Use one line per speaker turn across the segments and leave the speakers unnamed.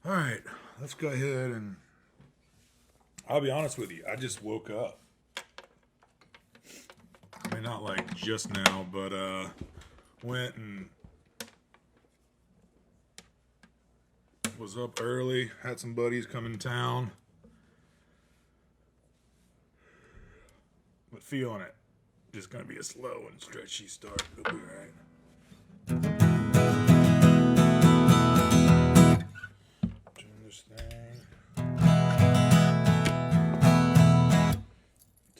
All right, let's go ahead and I'll be honest with you. I just woke up. I mean, not like just now, but went and was up early. Had some buddies come in town, but feeling it. Just gonna be a slow and stretchy start. It'll be all right. Turn this thing.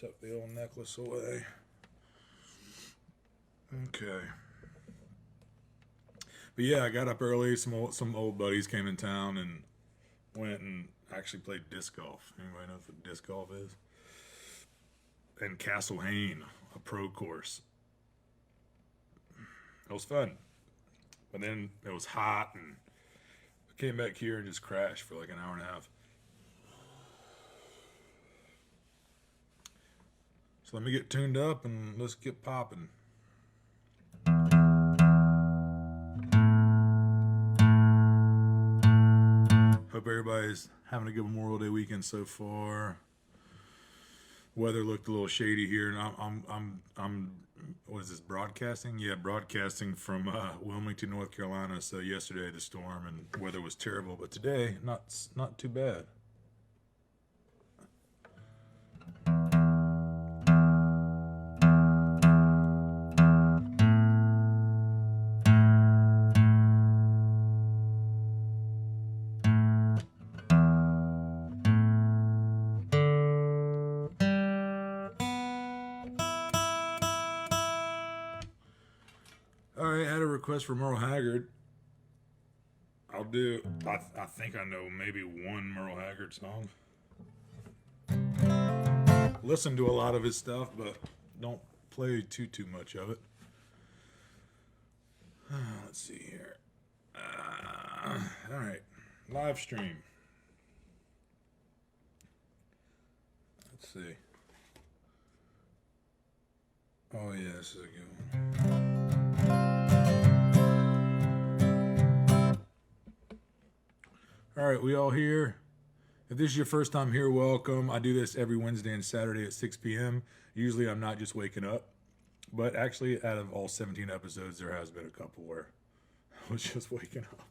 Tuck the old necklace away. Okay. But yeah, I got up early. Some old buddies came in town and went and actually played disc golf. Anybody knows what disc golf is? And Castle Hayne, a pro course. It was fun. But then it was hot and I came back here and just crashed for like an hour and a half. So let me get tuned up and let's get popping. Hope everybody's having a good Memorial Day weekend so far. Weather looked a little shady here, and I'm what is this, broadcasting? Yeah, broadcasting from Wilmington, North Carolina. So yesterday the storm and weather was terrible, but today not too bad. All right, I had a request for Merle Haggard. I'll do. I think I know maybe one Merle Haggard song. Listen to a lot of his stuff, but don't play too much of it. Let's see here. All right, live stream. Let's see. Oh yeah, this is a good one. All right, we all here? If this is your first time here, welcome. I do this every Wednesday and Saturday at 6 p.m. Usually I'm not just waking up, but actually out of all 17 episodes, there has been a couple where I was just waking up.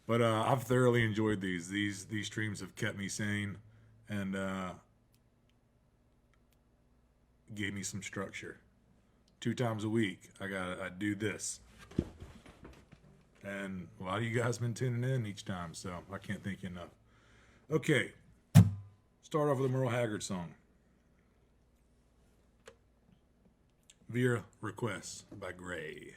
But I've thoroughly enjoyed these. These streams have kept me sane and gave me some structure. 2 times a week, I do this. And a lot of you guys have been tuning in each time, so I can't thank you enough. Okay, start off with a Merle Haggard song. Via request by Gray.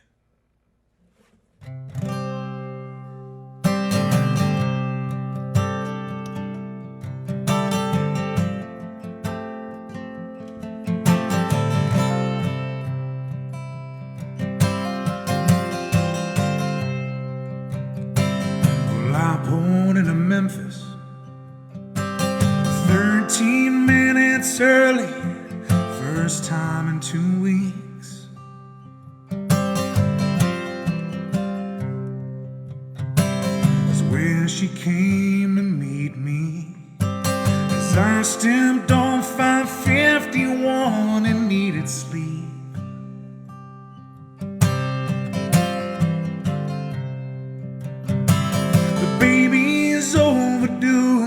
Born into Memphis 13 minutes early, first time in 2 weeks. That's where she came to meet me, as I stepped on 551 and needed sleep. Overdue,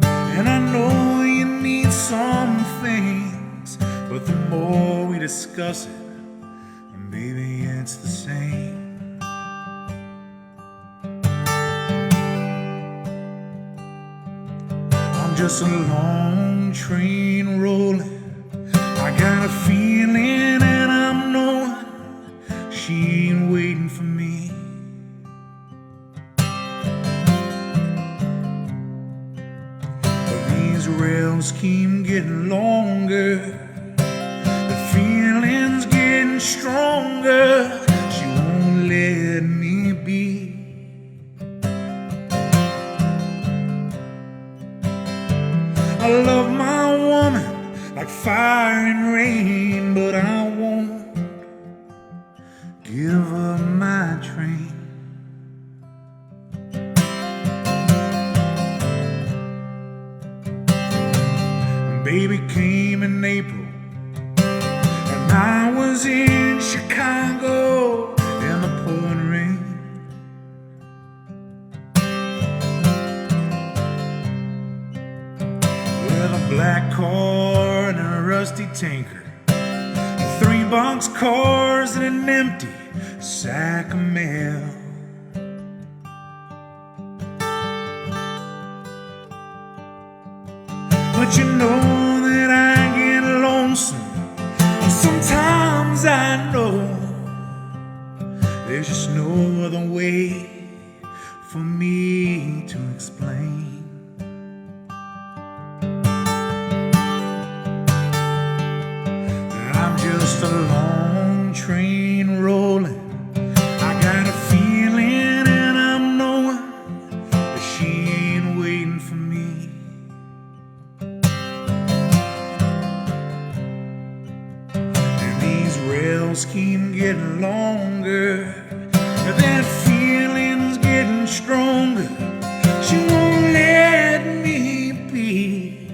and I know you need some things, but the more we discuss it, and baby, it's the same. I'm just a long train rolling. I got a feeling and I'm knowing she ain't waiting for me. Rails keep getting longer, the feeling's getting stronger. She won't let me be. I love my woman like fire and rain, but I won't give up my train. baby came in April, and I was in Chicago in the pouring rain. With a black car and a rusty tanker, 3 box cars and an empty sack of mail. But you know that I get lonesome, and sometimes I know there's just no other way for me to explain. I'm just a long train rolling. I got a feeling and I'm knowing that she ain't waiting for me. And these rails keep getting longer, that feeling's getting stronger. She won't let me be.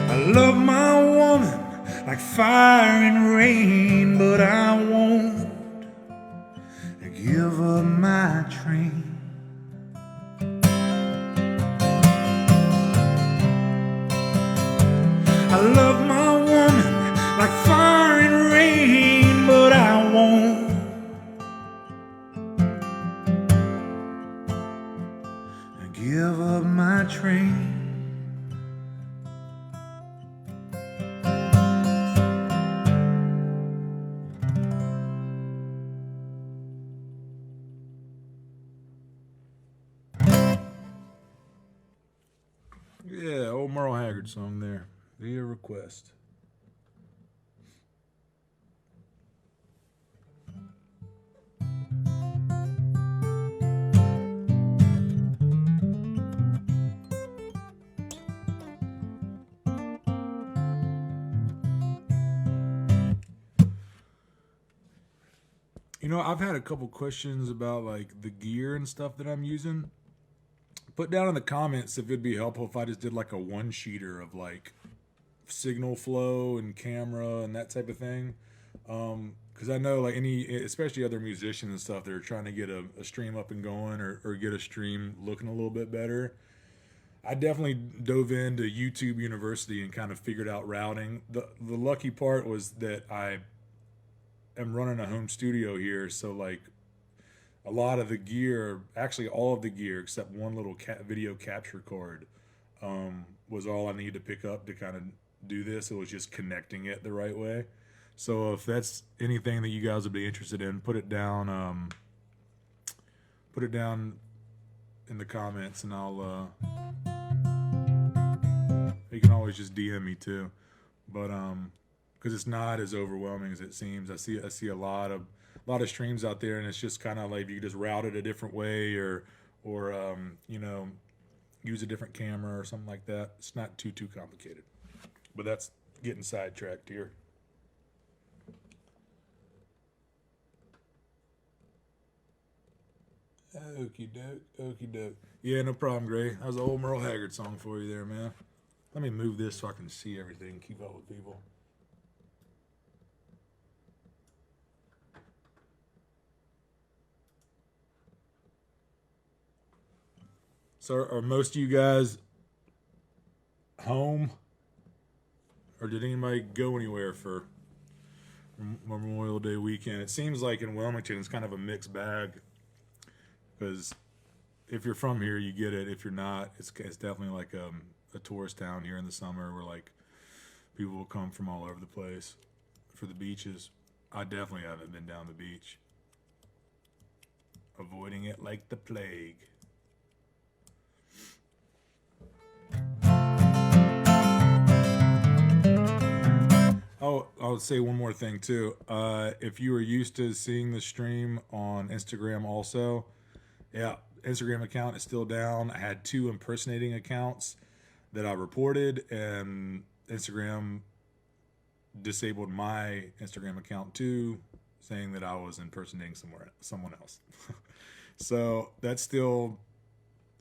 I love my woman like fire and rain, but I won't give up my train. I love my woman like fire and rain, but I won't give up my train. Yeah, old Merle Haggard song there, via request. You know, I've had a couple questions about like the gear and stuff that I'm using. Put down in the comments if it'd be helpful if I just did like a one-sheeter of like signal flow and camera and that type of thing. Because I know like especially other musicians and stuff that are trying to get a stream up and going or get a stream looking a little bit better. I definitely dove into YouTube University and kind of figured out routing. The lucky part was that I am running a home studio here, so like a lot of the gear, actually all of the gear except one little video capture card, was all I needed to pick up to kind of do this. It was just connecting it the right way. So if that's anything that you guys would be interested in, put it down in the comments, and I'll you can always just DM me too. But because it's not as overwhelming as it seems. I see a lot of streams out there, and it's just kind of like you just route it a different way, or you know, use a different camera or something like that. It's not too complicated. But that's getting sidetracked here. Okie doke. Yeah, no problem, Gray. That was an old Merle Haggard song for you there, man. Let me move this so I can see everything, keep up with people. So are most of you guys home? Or did anybody go anywhere for Memorial Day weekend? It seems like in Wilmington it's kind of a mixed bag. Because if you're from here, you get it. If you're not, it's definitely like a tourist town here in the summer where like people will come from all over the place for the beaches. I definitely haven't been down the beach. Avoiding it like the plague. Oh, I'll say one more thing too. If you were used to seeing the stream on Instagram also, yeah, Instagram account is still down. I had 2 impersonating accounts that I reported, and Instagram disabled my Instagram account too, saying that I was impersonating someone else. So that's still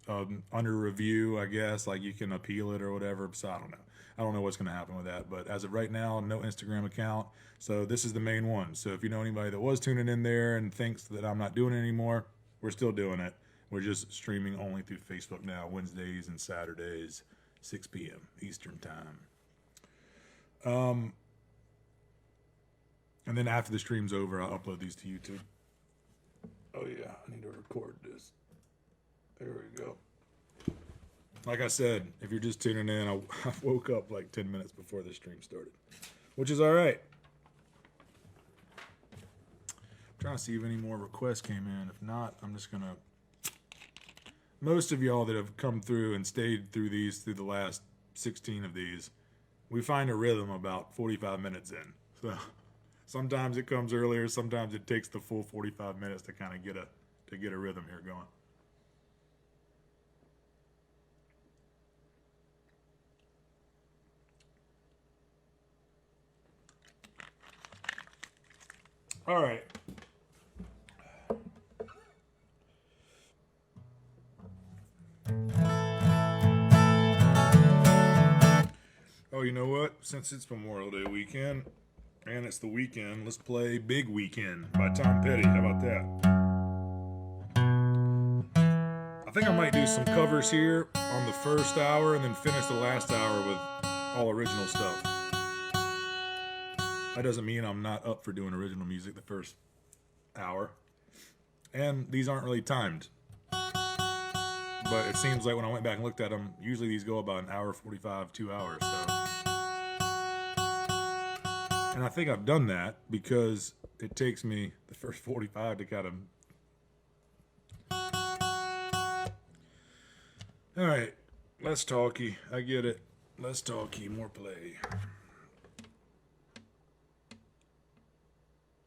under review, I guess. Like you can appeal it or whatever. So I don't know. I don't know what's going to happen with that. But as of right now, no Instagram account. So this is the main one. So if you know anybody that was tuning in there and thinks that I'm not doing it anymore, we're still doing it. We're just streaming only through Facebook now, Wednesdays and Saturdays, 6 p.m. Eastern time. And then after the stream's over, I'll upload these to YouTube. Oh yeah, I need to record this. There we go. Like I said, if you're just tuning in, I woke up like 10 minutes before the stream started, which is all right. I'm trying to see if any more requests came in. If not, I'm just gonna. Most of y'all that have come through and stayed through the last 16 of these, we find a rhythm about 45 minutes in. So sometimes it comes earlier, sometimes it takes the full 45 minutes to kind of get a rhythm here going. All right. Oh, you know what? Since it's Memorial Day weekend, and it's the weekend, let's play Big Weekend by Tom Petty. How about that? I think I might do some covers here on the first hour and then finish the last hour with all original stuff. That doesn't mean I'm not up for doing original music the first hour. And these aren't really timed. But it seems like when I went back and looked at them, usually these go about an hour 45, 2 hours. So. And I think I've done that because it takes me the first 45 to kind of... All right, less talky. I get it. Less talky, more play.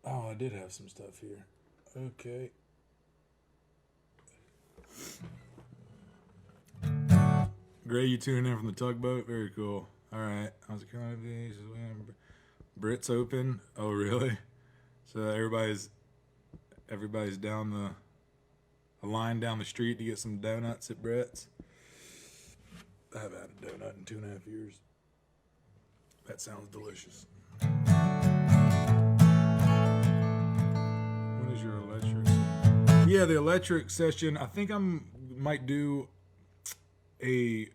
Oh, I did have some stuff here. Okay. Gray, you tuning in from the tugboat? Very cool. All right. How's it going? Brits open. Oh, really? So everybody's down a line down the street to get some donuts at Brett's. I haven't had a donut in 2.5 years. That sounds delicious. When is your electric session? Yeah, the electric session. I think might do a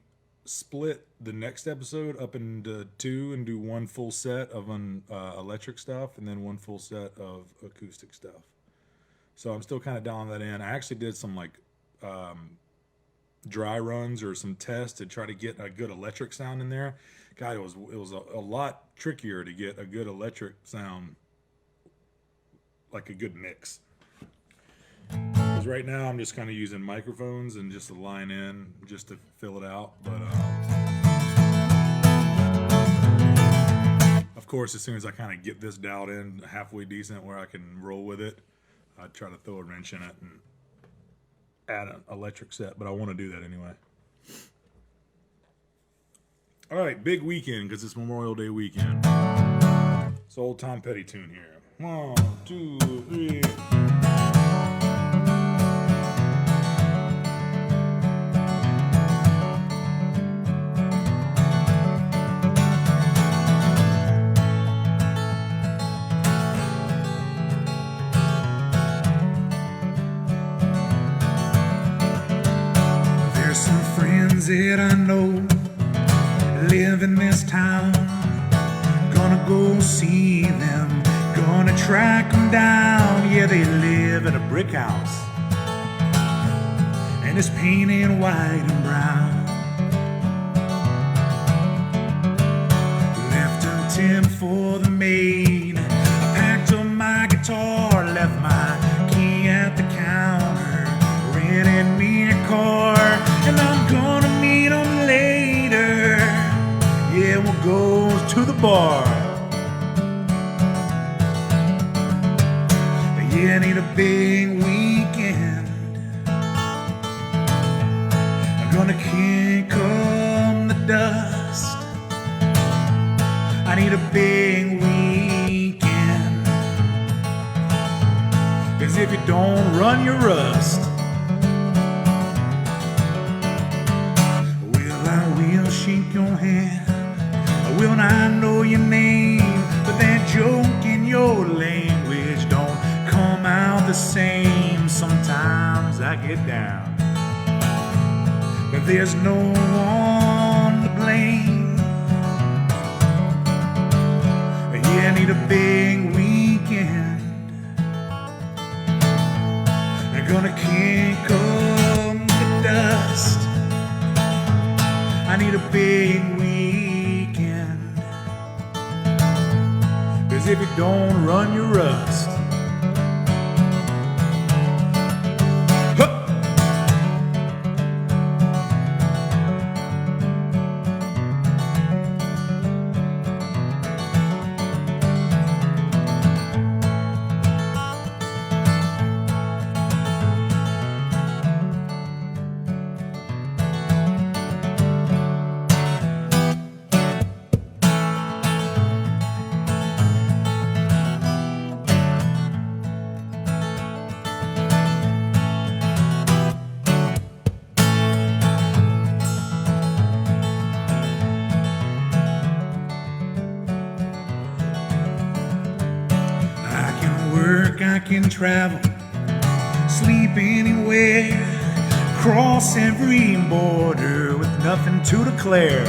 split the next episode up into 2 and do one full set of electric stuff and then one full set of acoustic stuff. So I'm still kind of dialing that in. I actually did some like dry runs or some tests to try to get a good electric sound in there. God, it was a lot trickier to get a good electric sound, like a good mix. Because right now I'm just kind of using microphones and just a line in just to fill it out. But of course, as soon as I kind of get this dialed in halfway decent where I can roll with it, I try to throw a wrench in it and add an electric set. But I want to do that anyway. All right, big weekend because it's Memorial Day weekend. It's old Tom Petty tune here. 1, 2, 3.
That I know live in this town. Gonna go see them, gonna track them down. Yeah, they live in a brick house and it's painted white and brown. Left a tip for the maid, I packed up my guitar, left my key at the counter, rented me a car, and I'm gonna meet them later. Yeah, we'll go to the bar. Yeah, I need a big weekend. I'm gonna kick up the dust. I need a big weekend. 'Cause if you don't run, you rust. shake your hand. I will not know your name, but that joke in your language don't come out the same. Sometimes I get down, but there's no one to blame. Yeah, I need a big weekend. They're gonna kick up the dust. I need a big weekend, 'cause if you don't run, you rust. I can travel, sleep anywhere, cross every border with nothing to declare.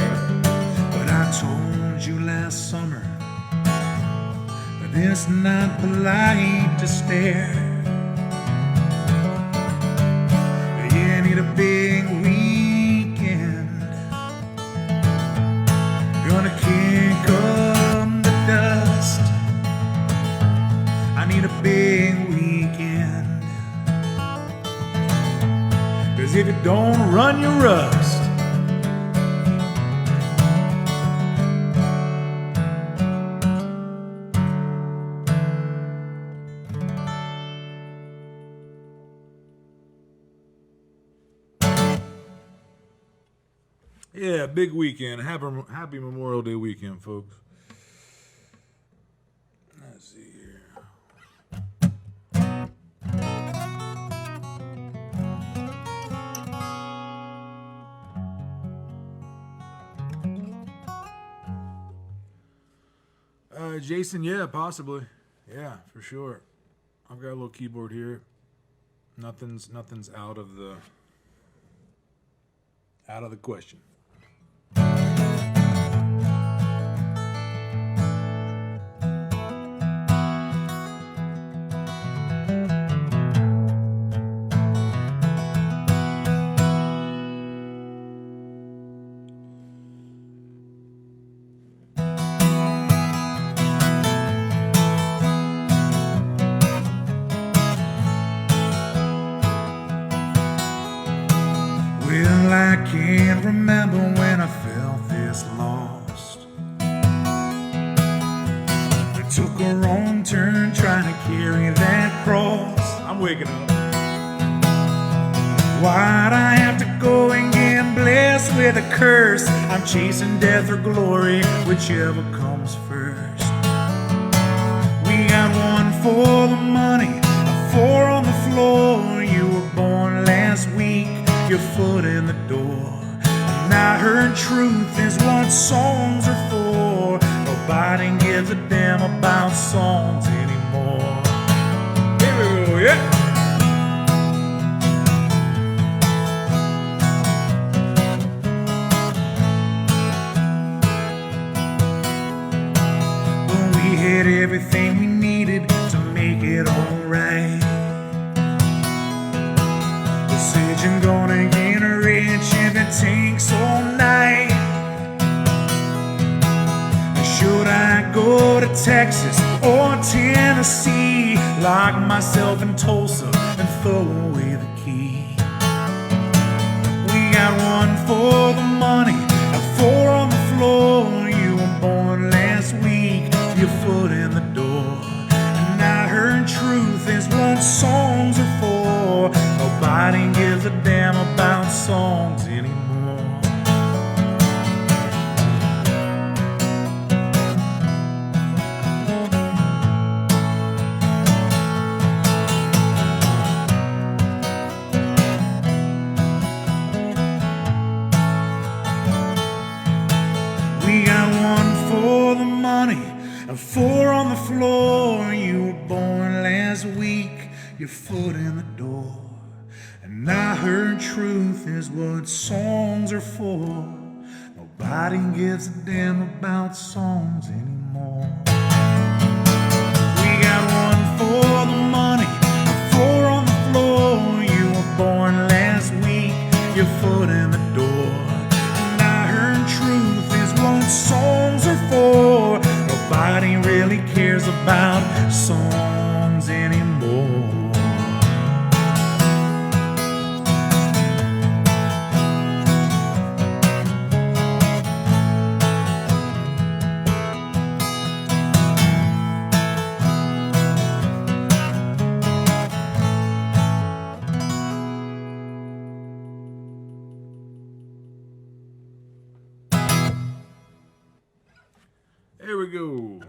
But I told you last summer that it's not polite to stare. Yeah, I need a big weekend. Gonna kick up the dust. I need a big weekend, 'cause if you don't run, you rust.
Yeah, big weekend. Happy Memorial Day weekend, folks. Let's see here. Jason, yeah, possibly. Yeah, for sure. I've got a little keyboard here. Nothing's out of the question.
Well, I can't remember when I felt this lost. I took a wrong turn trying to carry that cross. I'm waking up. Why'd I have to go and get blessed with a curse? I'm chasing death or glory, whichever comes first. We got one for the money, four on the floor. You were born last week, your foot in the door. And I heard truth is what songs are for. Nobody gives a damn about songs anymore. Here we go, yeah. But we had everything we needed to make it alright. Decision gonna get rich if it takes all night. Should I go to Texas or Tennessee? Lock myself in Tulsa and throw away the key. We got one for the money and four on the floor. You were born last week, your foot in the door. And I heard truth is what songs are for. Nobody gives a damn about songs anymore. Four on the floor, you were born last week, your foot in the door. And I heard truth is what songs are for. Nobody gives a damn about songs anymore. We got one for the money, four on the floor. You were born last week, your foot in the door. And I heard truth is what songs are for. Nobody really cares about songs anymore.
There we go.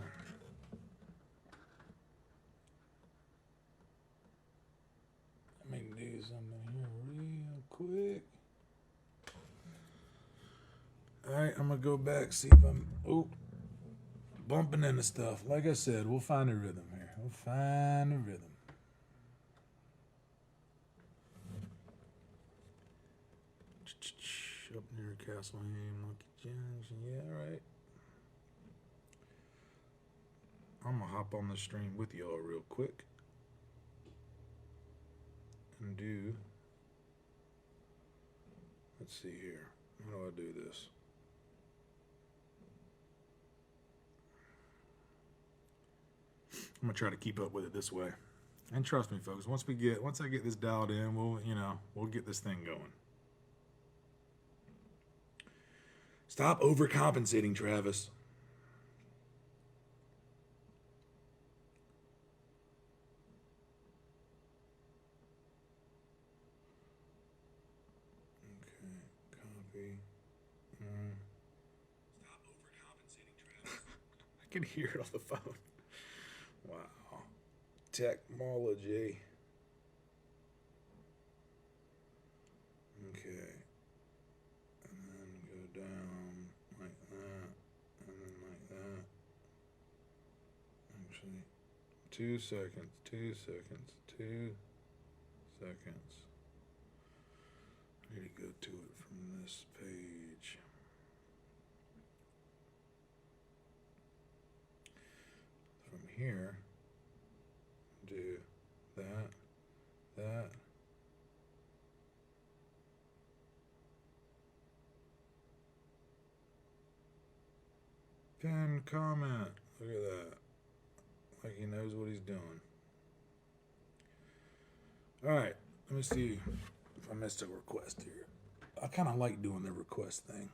Let me do something here real quick. Alright, I'm gonna go back, see if I'm bumping into stuff. Like I said, we'll find a rhythm here. We'll find a rhythm. Up near Castleham, Monkey Junction. Yeah, right. I'm gonna hop on the stream with y'all real quick and do. Let's see here. How do I do this? I'm gonna try to keep up with it this way. And trust me, folks. Once I get this dialed in, we'll get this thing going. Stop overcompensating, Travis. Stop overcompensating, Travis. I can hear it on the phone. Wow. Technology. Okay. And then go down like that. And then like that. Actually, 2 seconds. 2 seconds. 2 seconds. I need to go to it from this page. From here, do that. Pin comment. Look at that. Like he knows what he's doing. Alright, let me see if I missed a request here. I kind of like doing the request thing.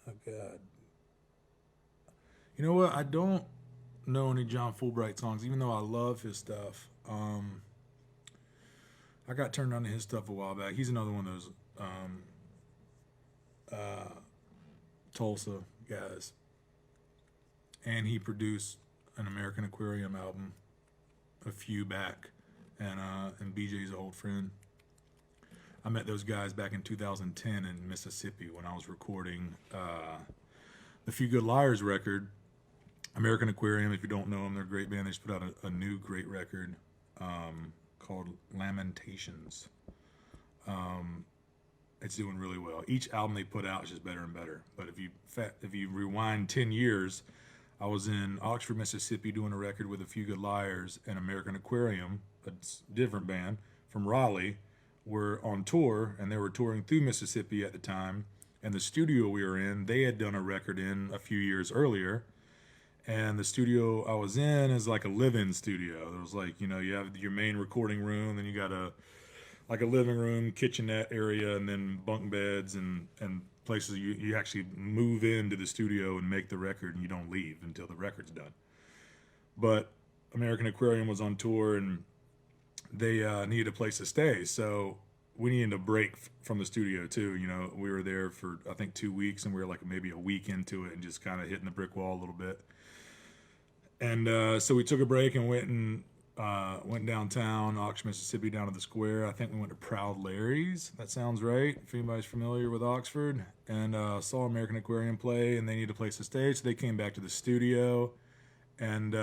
Oh, God. You know what? I don't know any John Fulbright songs, even though I love his stuff. I got turned on to his stuff a while back. He's another one of those Tulsa guys. And he produced an American Aquarium album a few back. And BJ's an old friend. I met those guys back in 2010 in Mississippi when I was recording the Few Good Liars record. American Aquarium, if you don't know them, they're a great band. They just put out a new great record called Lamentations. It's doing really well. Each album they put out is just better and better. But if you rewind 10 years, I was in Oxford, Mississippi doing a record with a Few Good Liars, and American Aquarium, a different band from Raleigh, were on tour, and they were touring through Mississippi at the time. And the studio we were in, they had done a record in a few years earlier. And the studio I was in is like a live-in studio. There was like, you have your main recording room, then you got a living room, kitchenette area, and then bunk beds and places you actually move into the studio and make the record, and you don't leave until the record's done. But American Aquarium was on tour, and they needed a place to stay, so we needed a break from the studio too. We were there for I think 2 weeks, and we were like maybe a week into it and just kind of hitting the brick wall a little bit. And so we took a break and went and Went downtown, Oxford, Mississippi, down to the square. I think we went to Proud Larry's. That sounds right, if anybody's familiar with Oxford. And saw American Aquarium play, and they needed a place to stay, so they came back to the studio. And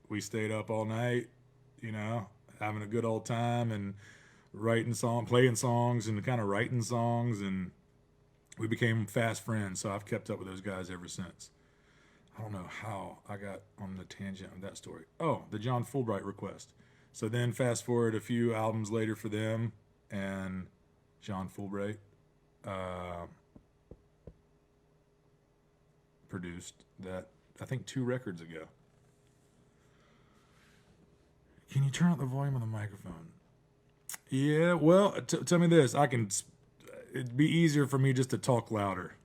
we stayed up all night, having a good old time and playing songs and kind of writing songs. And we became fast friends, so I've kept up with those guys ever since. I don't know how I got on the tangent of that story. Oh, the John Fulbright request. So then fast forward a few albums later for them, and John Fulbright produced that, I think, 2 records ago. Can you turn up the volume on the microphone? Yeah, well, tell me this. It'd be easier for me just to talk louder.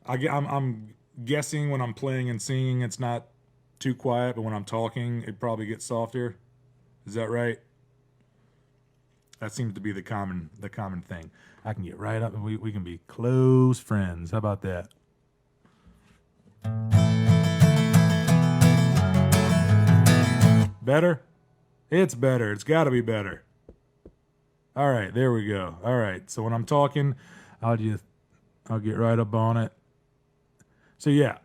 I'm guessing when I'm playing and singing, it's not too quiet, but when I'm talking, it probably gets softer. Is that right? That seems to be the common thing. I can get right up and we can be close friends. How about that? Better? It's better. It's got to be better. All right, there we go. All right, so when I'm talking, I'll get right up on it. So yeah,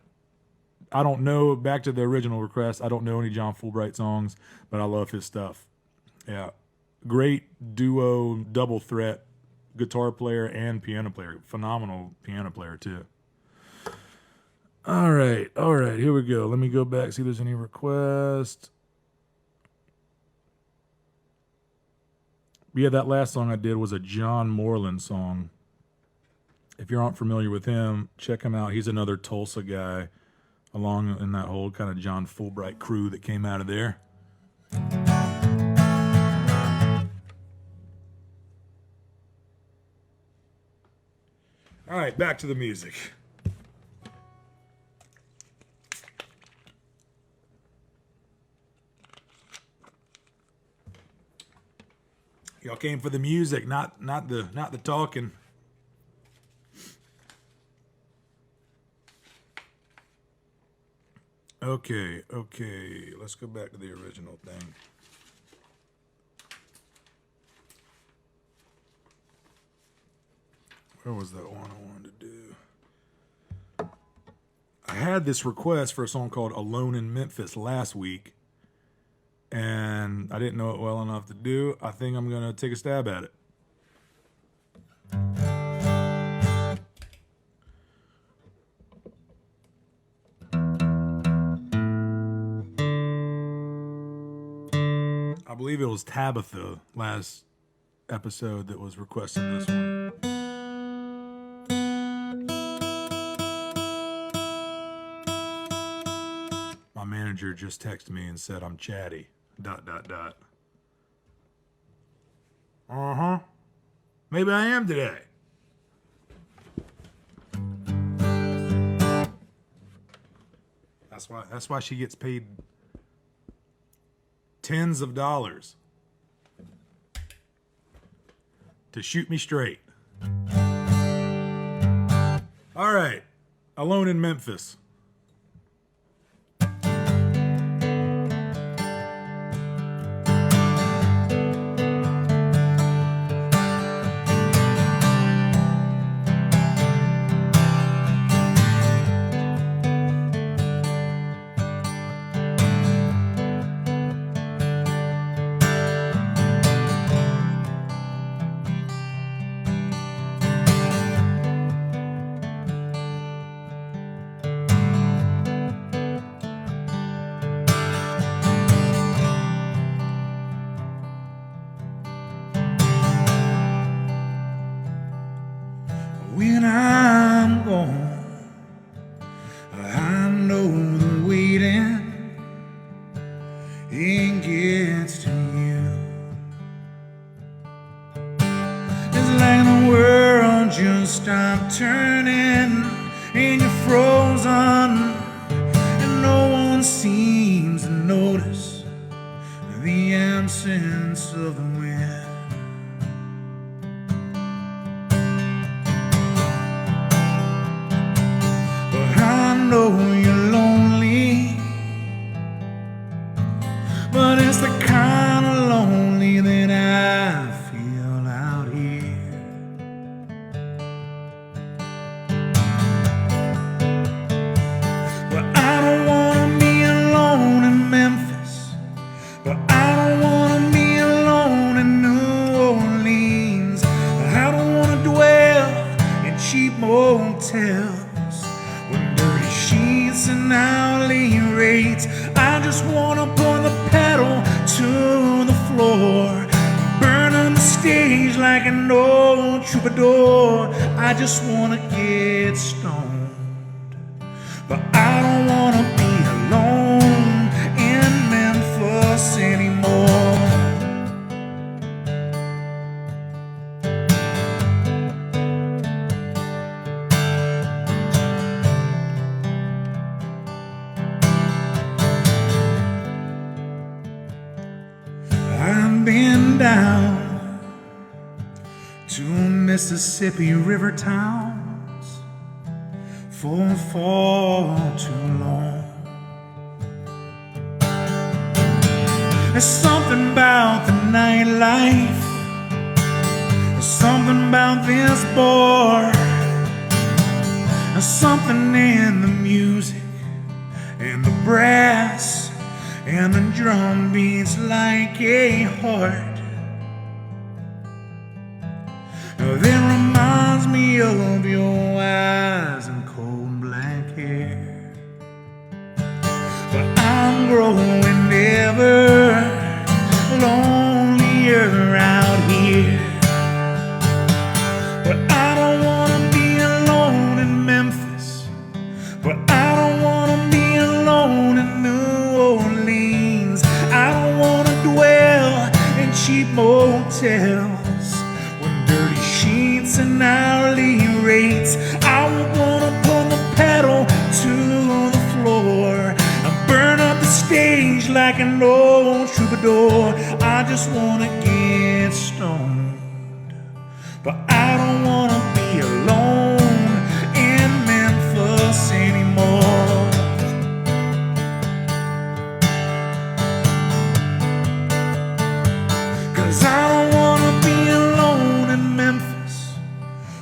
I don't know, back to the original request, I don't know any John Fulbright songs, but I love his stuff. Yeah, great duo, double threat, guitar player and piano player. Phenomenal piano player too. All right, here we go. Let me go back, see if there's any requests. Yeah, that last song I did was a John Moreland song. If you aren't familiar with him, check him out. He's another Tulsa guy along in that whole kind of John Fulbright crew that came out of there. All right, back to the music. Y'all came for the music, not the talking. Okay, let's go back to the original thing. Where was that one I wanted to do? I had this request for a song called Alone in Memphis last week, and I didn't know it well enough to do. I think I'm going to take a stab at it. I believe it was Tabitha last episode that was requesting this one. My manager just texted me and said I'm chatty. ... Maybe I am today. That's why she gets paid tens of dollars to shoot me straight. All right, Alone in Memphis. When I'm gone, I know the waiting, it gets to you. It's like the world just stopped turning and you're frozen, and no one seems to notice the absence of the wind. Know you're lonely
but it's the kind of lonely that I feel out here. Well, I don't wanna be alone in Memphis, but I don't wanna be alone in New Orleans. I don't wanna dwell in cheap motels with dirty sheets and hourly rates. I just wanna put the pedal to the floor, burn on the stage like an old troubadour. I just wanna get stoned, but I don't wanna be alone in Memphis anymore. I've been down to Mississippi River towns for far too long. There's something about the nightlife, there's something about this bar, there's something in the music and the brass and the drum beats like a heart that reminds me of your eyes and cold black hair. But I'm growing ever lonelier out here. But I don't wanna be alone in Memphis, but I don't wanna be alone in New Orleans. I don't wanna dwell in cheap motels with dirty sheets and hourly rates. I wanna put the pedal to the floor and burn up the stage like an old troubadour. I just wanna get stoned, but I don't wanna be alone in Memphis anymore. Cause I don't wanna be alone in Memphis,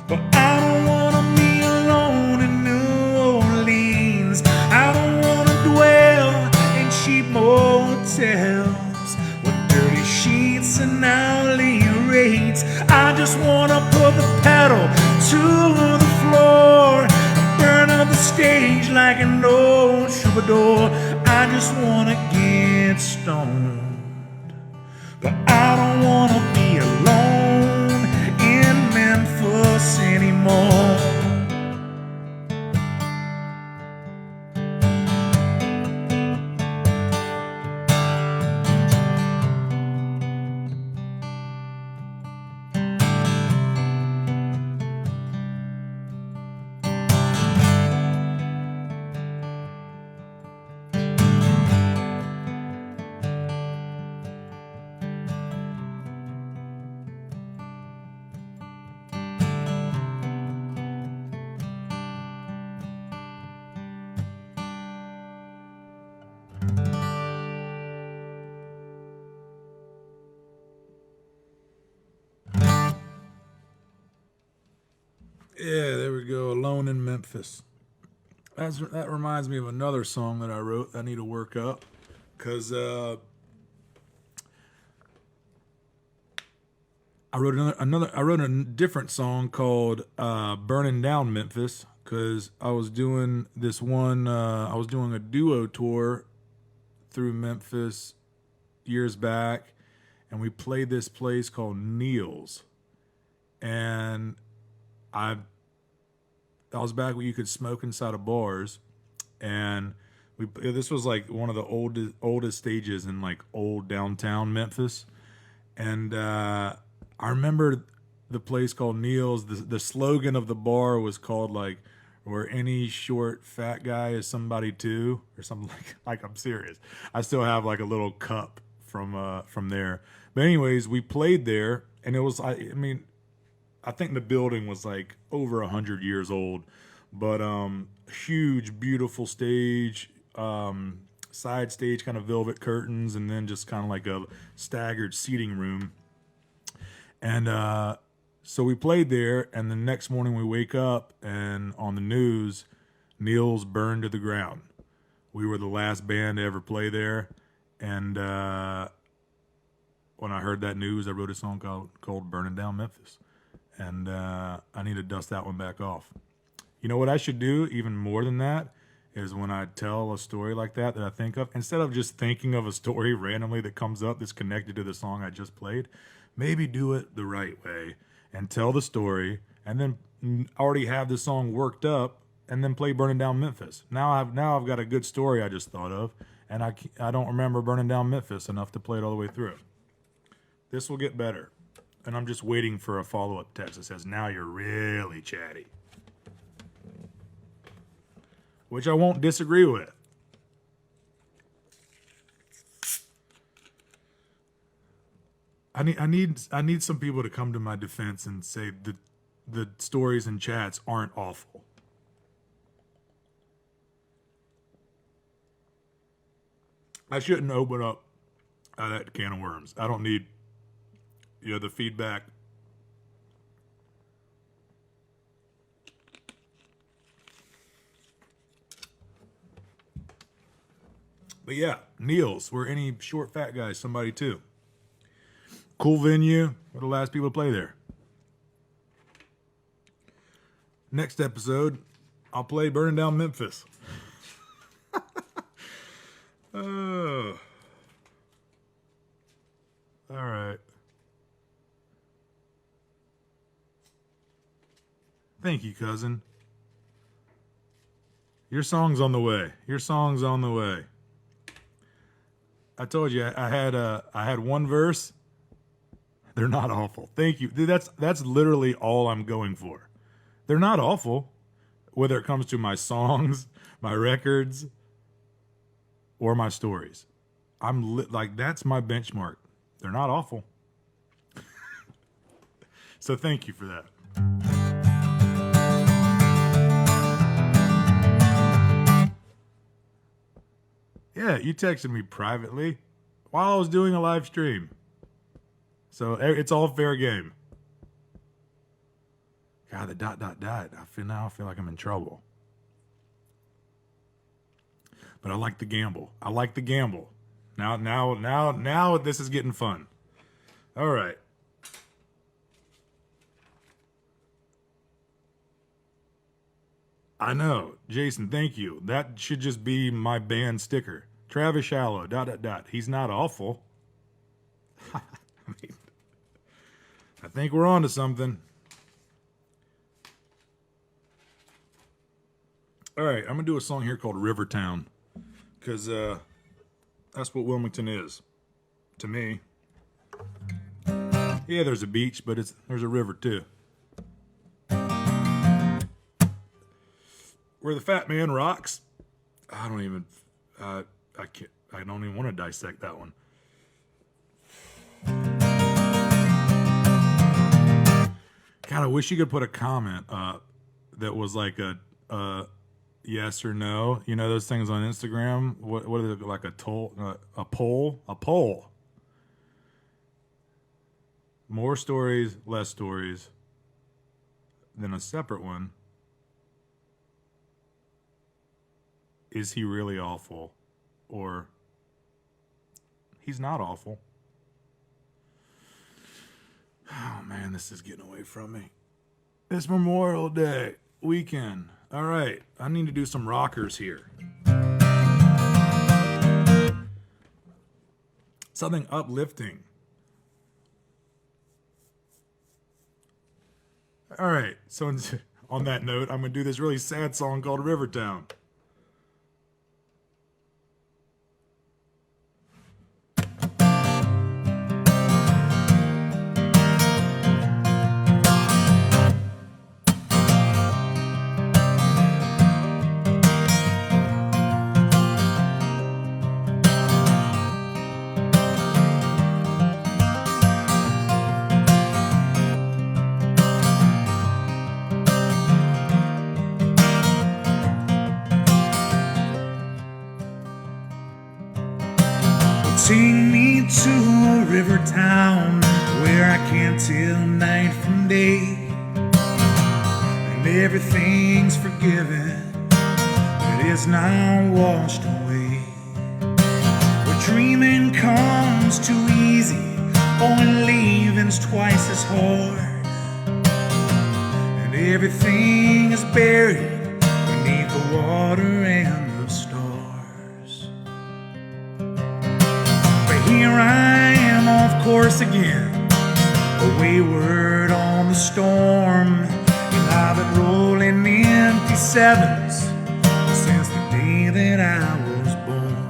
but I don't wanna be alone in New Orleans. I don't wanna dwell in cheap motels with dirty sheets and hourly rates. I just wanna put the pedal to the floor and burn up the stage like an old troubadour. I just wanna get stoned, but I don't wanna be alone in Memphis anymore. Yeah, there we go. Alone in Memphis. That reminds me of another song that I wrote that I need to work up. Because I wrote a different song called Burning Down Memphis. Because I was doing I was doing a duo tour through Memphis years back. And we played this place called Neil's. And I was back when you could smoke inside of bars, and this was like one of the oldest stages in like old downtown Memphis, and I remember the place called Neil's. The slogan of the bar was called like, "Where any short fat guy is somebody too," or something like I'm serious. I still have like a little cup from there. But anyways, we played there, and it was I think the building was like over 100 years old, but huge, beautiful stage,
side stage, kind of velvet curtains, and then just kind of like a staggered seating room. And so we played there, and the next morning we wake up, and on the news, Neil's burned to the ground. We were the last band to ever play there, and when I heard that news, I wrote a song called Burning Down Memphis, and I need to dust that one back off. You know what I should do even more than that is when I tell a story like that I think of, instead of just thinking of a story randomly that comes up that's connected to the song I just played, maybe do it the right way and tell the story and then already have the song worked up and then play Burning Down Memphis. Now I've got a good story I just thought of, and I don't remember Burning Down Memphis enough to play it all the way through. This will get better. And I'm just waiting for a follow-up text that says, now you're really chatty. Which I won't disagree with. I need some people to come to my defense and say that the stories and chats aren't awful. I shouldn't open up that can of worms. I don't need, the feedback. But yeah, Neil's. We're any short, fat guys, somebody too. Cool venue. We're the last people to play there. Next episode, I'll play Burning Down Memphis. Oh. All right. Thank you, cousin. Your song's on the way. Your song's on the way. I told you I had one verse. They're not awful. Thank you. Dude, that's literally all I'm going for. They're not awful, whether it comes to my songs, my records, or my stories. That's my benchmark. They're not awful. So thank you for that. Yeah, you texted me privately while I was doing a live stream. So it's all fair game. God, the ... I feel like I'm in trouble. But I like the gamble. Now this is getting fun. All right. I know. Jason, thank you. That should just be my band sticker. Travis Shallow, ... He's not awful. I think we're on to something. All right, I'm going to do a song here called Rivertown. Because that's what Wilmington is. To me. Yeah, there's a beach, but there's a river too. Where the fat man rocks. I don't even want to dissect that one. God, I wish you could put a comment up that was like a yes or no. You know those things on Instagram? What are they, like a poll? More stories, less stories. Then a separate one. Is he really awful? Or he's not awful. Oh man, this is getting away from me. It's Memorial Day weekend. All right, I need to do some rockers here. Something uplifting. All right, so on that note, I'm going to do this really sad song called Rivertown.
take me to a river town where I can't tell night from day, and everything's forgiven, but it's now washed away. Where dreaming comes too easy, and leaving's twice as hard, and everything is buried beneath the water and the stars. But here I am off course again, wayward on the storm, and I've been rolling empty sevens since the day that I was born.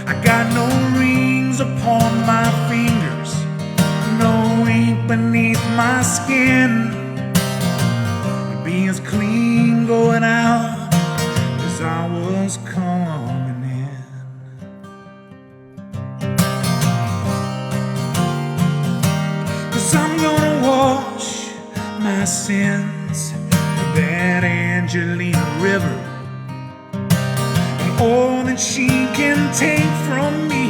I got no rings upon my fingers, no ink beneath my skin, being as clean going out as I was coming in. 'Cause I'm gonna wash my sins in that Angelina River, and all that she can take from me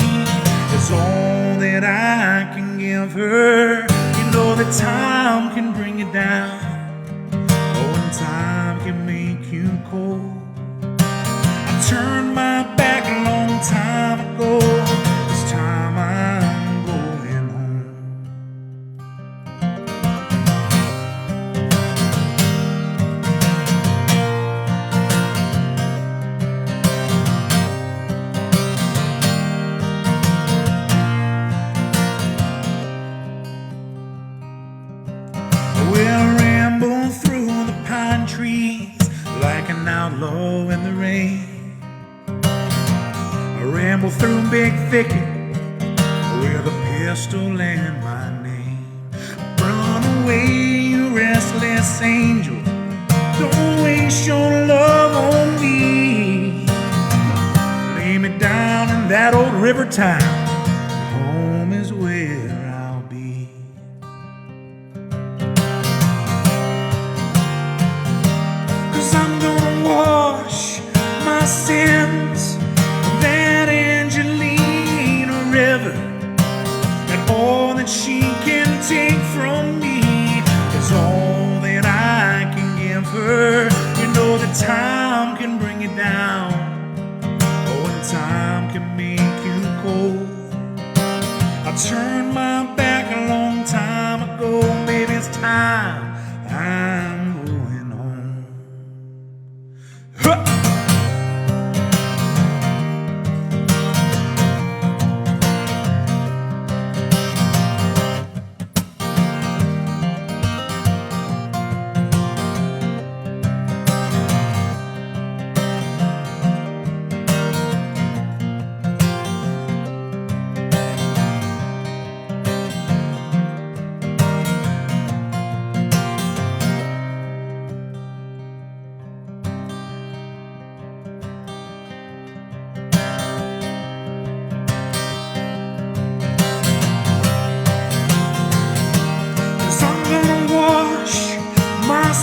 is all that I can give her. You know that time can bring you down, oh, and time can make you cold. I turned my back a long time ago. This time I'm going home. We'll ramble through the pine trees like an outlaw in the rain. I ramble through a big thicket with a pistol and my name. Run away, you restless angel, don't waste your love on me. Lay me down in that old river town, home is where I'll be. 'Cause I'm gonna wash my sins in that Angelina River, and all that she can take from me is all that I can give her. You know that time can bring you down, oh, and time can make you cold. I turned my back a long time ago, maybe it's time I'm going home. Huh!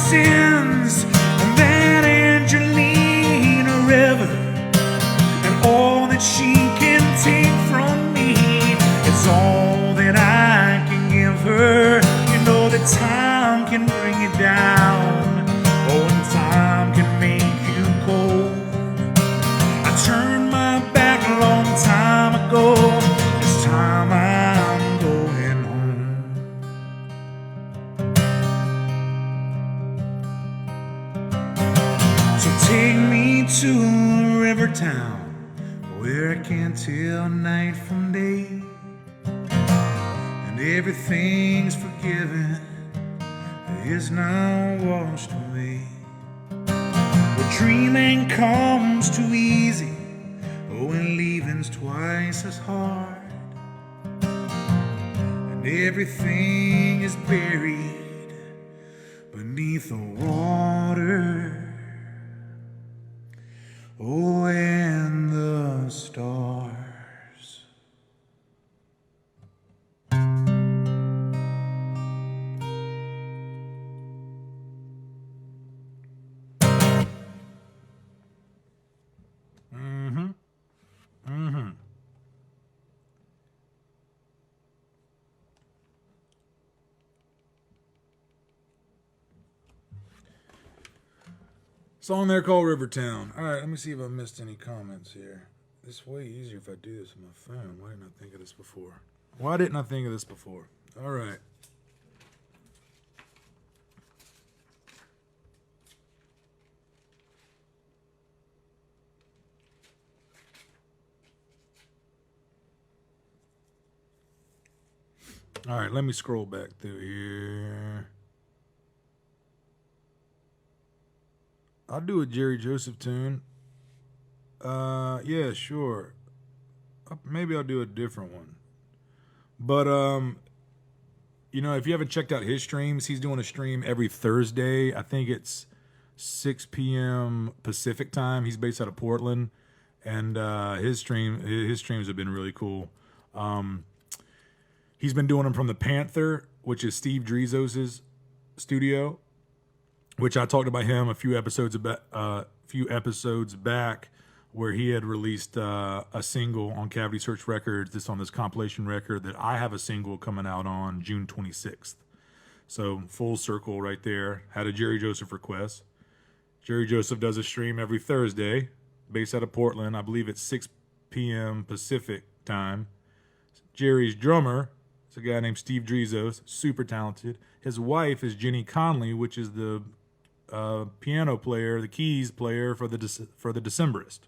Sins in that Angelina River, and all that she can take from me is all that I can give her. You know that time can bring you down, oh, and time can make you cold. I turned my back a long time ago. It's time I'm going home. So take me to a river town where I can't tell night from day, and everything's forgiven, is now washed away. Where dreaming comes too easy, oh, and leaving's twice as hard, and everything is buried beneath the water, oh, and the stars.
Song there called Rivertown. All right, let me see if I missed any comments here. It's way easier if I do this on my phone. Why didn't I think of this before? All right. All right, let me scroll back through here. I'll do a Jerry Joseph tune. Yeah, sure. Maybe I'll do a different one. But you know, if you haven't checked out his streams, he's doing a stream every Thursday. I think it's 6 p.m. Pacific time. He's based out of Portland, and his streams have been really cool. He's been doing them from the Panther, which is Steve Drizos' studio, which I talked about him a few episodes back, where he had released a single on Cavity Search Records. This on this compilation record that I have a single coming out on June 26th. So full circle right there. Had a Jerry Joseph request. Jerry Joseph does a stream every Thursday, based out of Portland. I believe it's 6 p.m. Pacific time. Jerry's drummer is a guy named Steve Drizos, super talented. His wife is Jenny Conley, which is the piano player, the keys player for the Decemberist.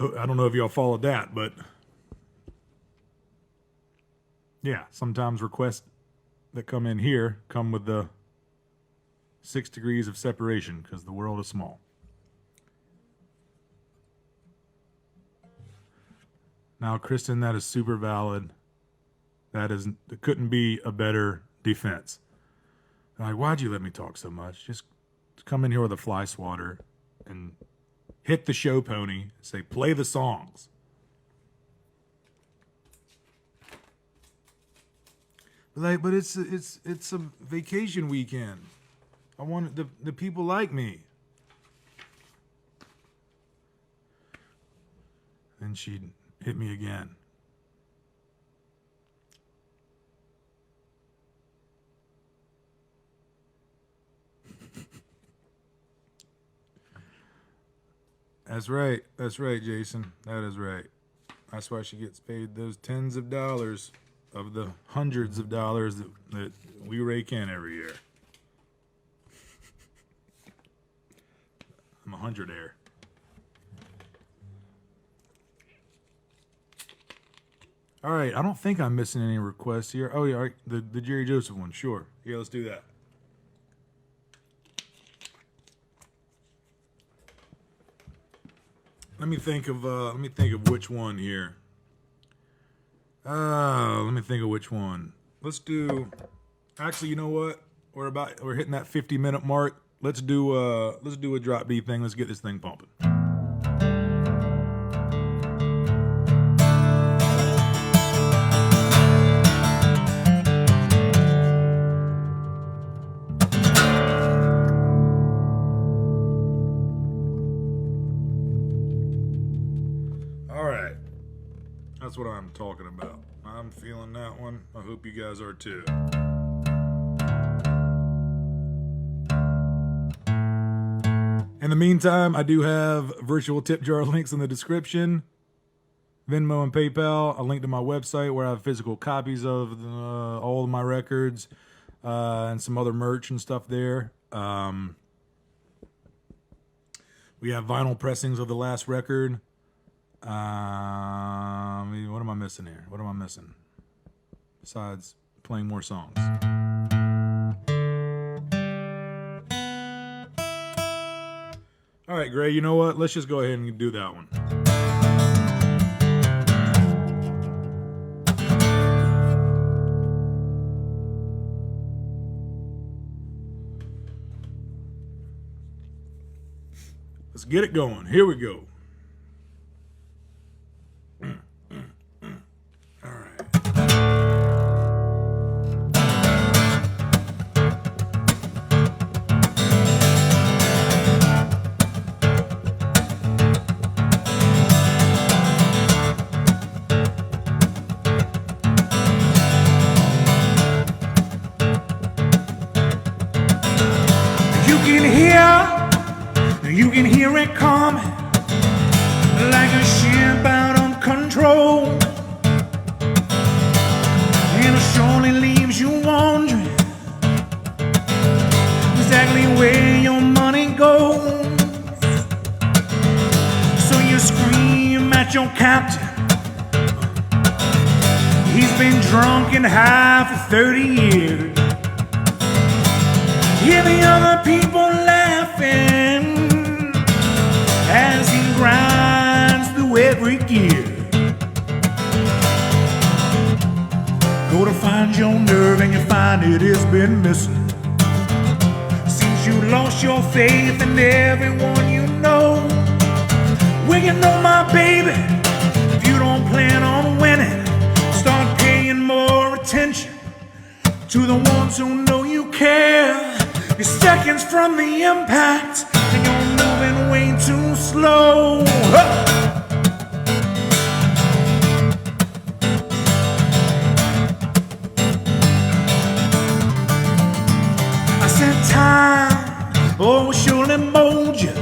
I don't know if y'all followed that, but yeah, sometimes requests that come in here come with the 6 degrees of separation because the world is small. Now, Kristen, that is super valid. It couldn't be a better defense. Like, why'd you let me talk so much? Just come in here with a fly swatter and hit the show pony. Say, play the songs. But it's a vacation weekend. I want the people like me. And she'd hit me again. That's right, Jason. That is right. That's why she gets paid those tens of dollars of the hundreds of dollars that we rake in every year. I'm a hundredaire. All right, I don't think I'm missing any requests here. Oh, yeah, all right, the Jerry Joseph one, sure. Yeah, let's do that. Let me think of which one here. Let me think of which one. Let's do. Actually, you know what? We're hitting that 50-minute mark. Let's do a drop beat thing. Let's get this thing pumping. That's what I'm talking about. I'm feeling that one. I hope you guys are too. In the meantime, I do have virtual tip jar links in the description. Venmo and PayPal. A link to my website where I have physical copies of all of my records and some other merch and stuff there. We have vinyl pressings of the last record. What am I missing here? What am I missing? Besides playing more songs. All right, Gray, you know what? Let's just go ahead and do that one. Let's get it going. Here we go.
You can hear surely leaves you wondering exactly where your money goes. So you scream at your captain. He's been drunk and high for 30 years. Hear the other people laughing as he grinds through every gear. Go to find your nerve and you find it has been missing. Seems you lost your faith in everyone you know. Well, you know, my baby, if you don't plan on winning, start paying more attention to the ones who know you care. You're seconds from the impact and you're moving way too slow. I said time, oh, surely mold you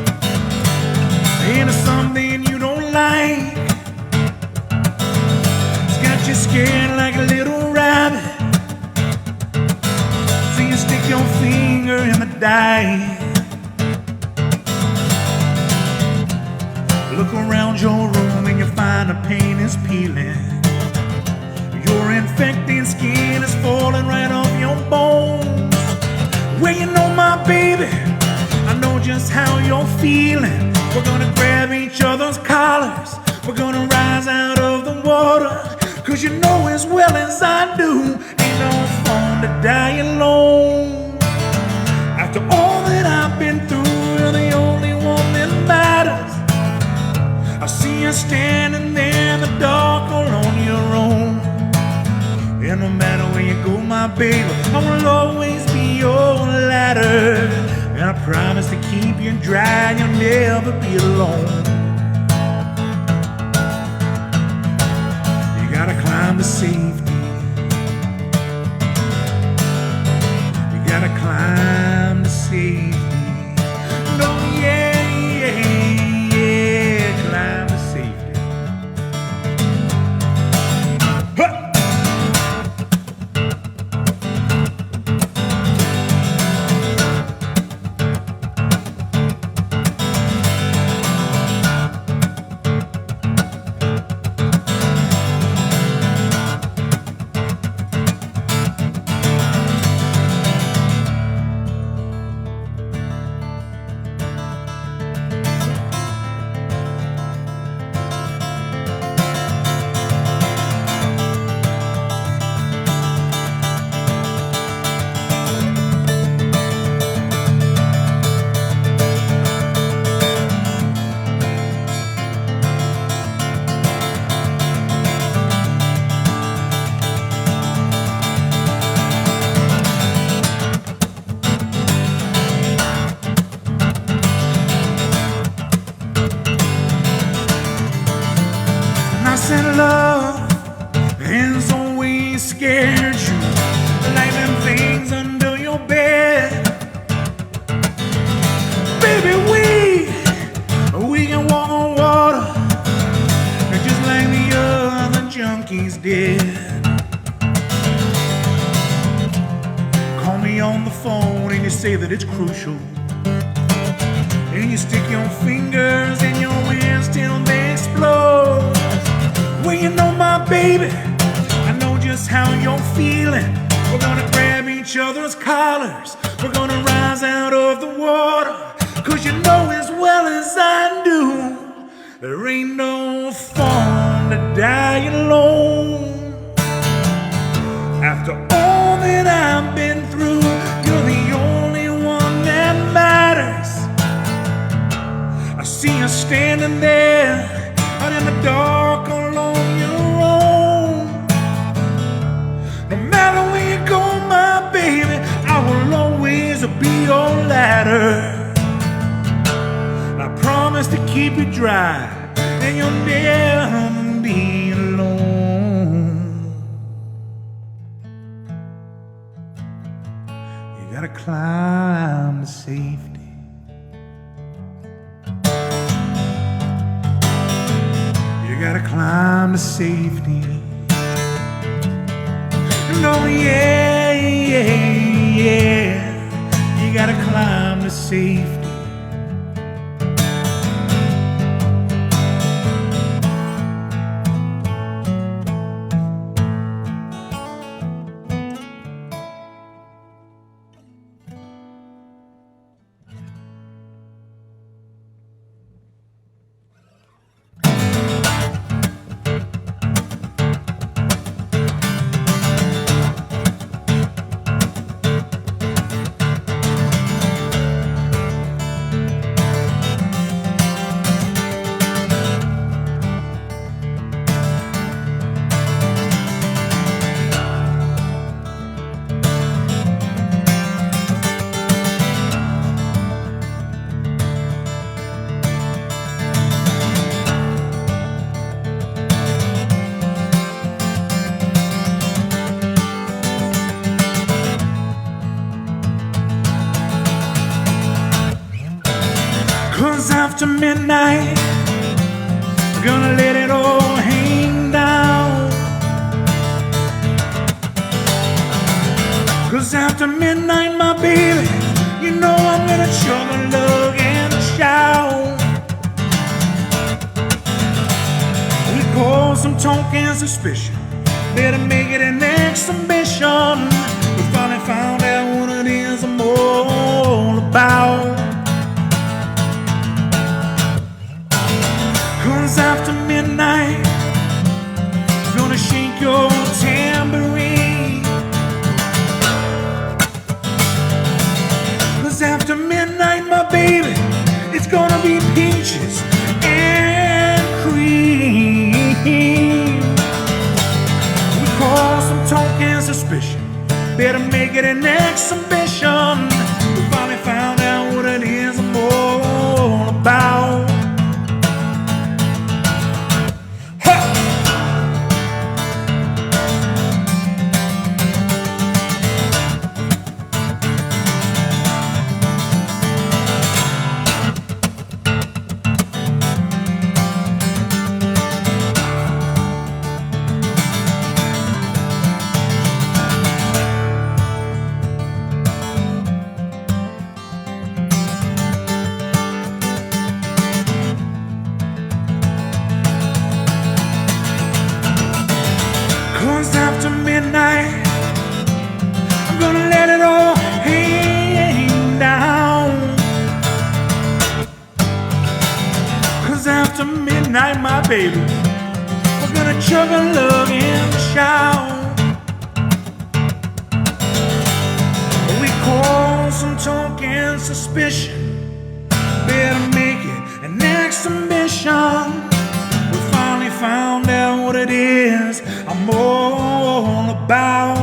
into something you don't like. It's got you scared like a little rabbit, so you stick your finger in the dye. Look around your room and you find the paint is peeling. Your infected skin is falling right off your bones. Well, you know, my baby, I know just how you're feeling. We're gonna grab each other's collars. We're gonna rise out of the water. Cause you know as well as I do, ain't no fun to die alone. After all that I've been through, you're the only one that matters. I see you standing there in the dark all on your own. And no matter where you go, my baby, I will always be your ladder. And I promise to keep you dry, you'll never be alone. You gotta climb to safety. You gotta climb to safety. No, yeah, yeah, yeah, climb to safety. Huh! I said love has always scared you, like them things under your bed. Baby, we can walk on water, just like the other junkies did. Call me on the phone and you say that it's crucial, and you stick your fingers in your ears till they explode. Well, you know, my baby, I know just how you're feeling. We're gonna grab each other's collars. We're gonna rise out of the water. Cause you know as well as I do, there ain't no fun to die alone. After all that I've been through, you're the only one that matters. I see you standing there out in the dark all on your own. No matter where you go, my baby, I will always be your ladder. I promise to keep you dry, and you'll never be alone. You gotta climb to safety. You gotta climb to safety. know, yeah, yeah, yeah, you gotta climb to safety. Cause after midnight, we're gonna let it all hang down. Cause after midnight, my baby, you know I'm gonna chug a lug and shout. We cause some talk and suspicion, better make it an exhibition. We finally found out what it is I'm all about. Cause after midnight, gonna shake your tambourine. Cause after midnight, my baby, it's gonna be peaches and cream. We call some talk and suspicion, better make it an exhibition. We finally found out what it is I'm all about. Cause after midnight, I'm gonna let it all hang down. Cause after midnight, my baby, we're gonna chug a lug and shout. We call some talk and suspicion, better make it an exhibition. We finally found out what it is I'm all about.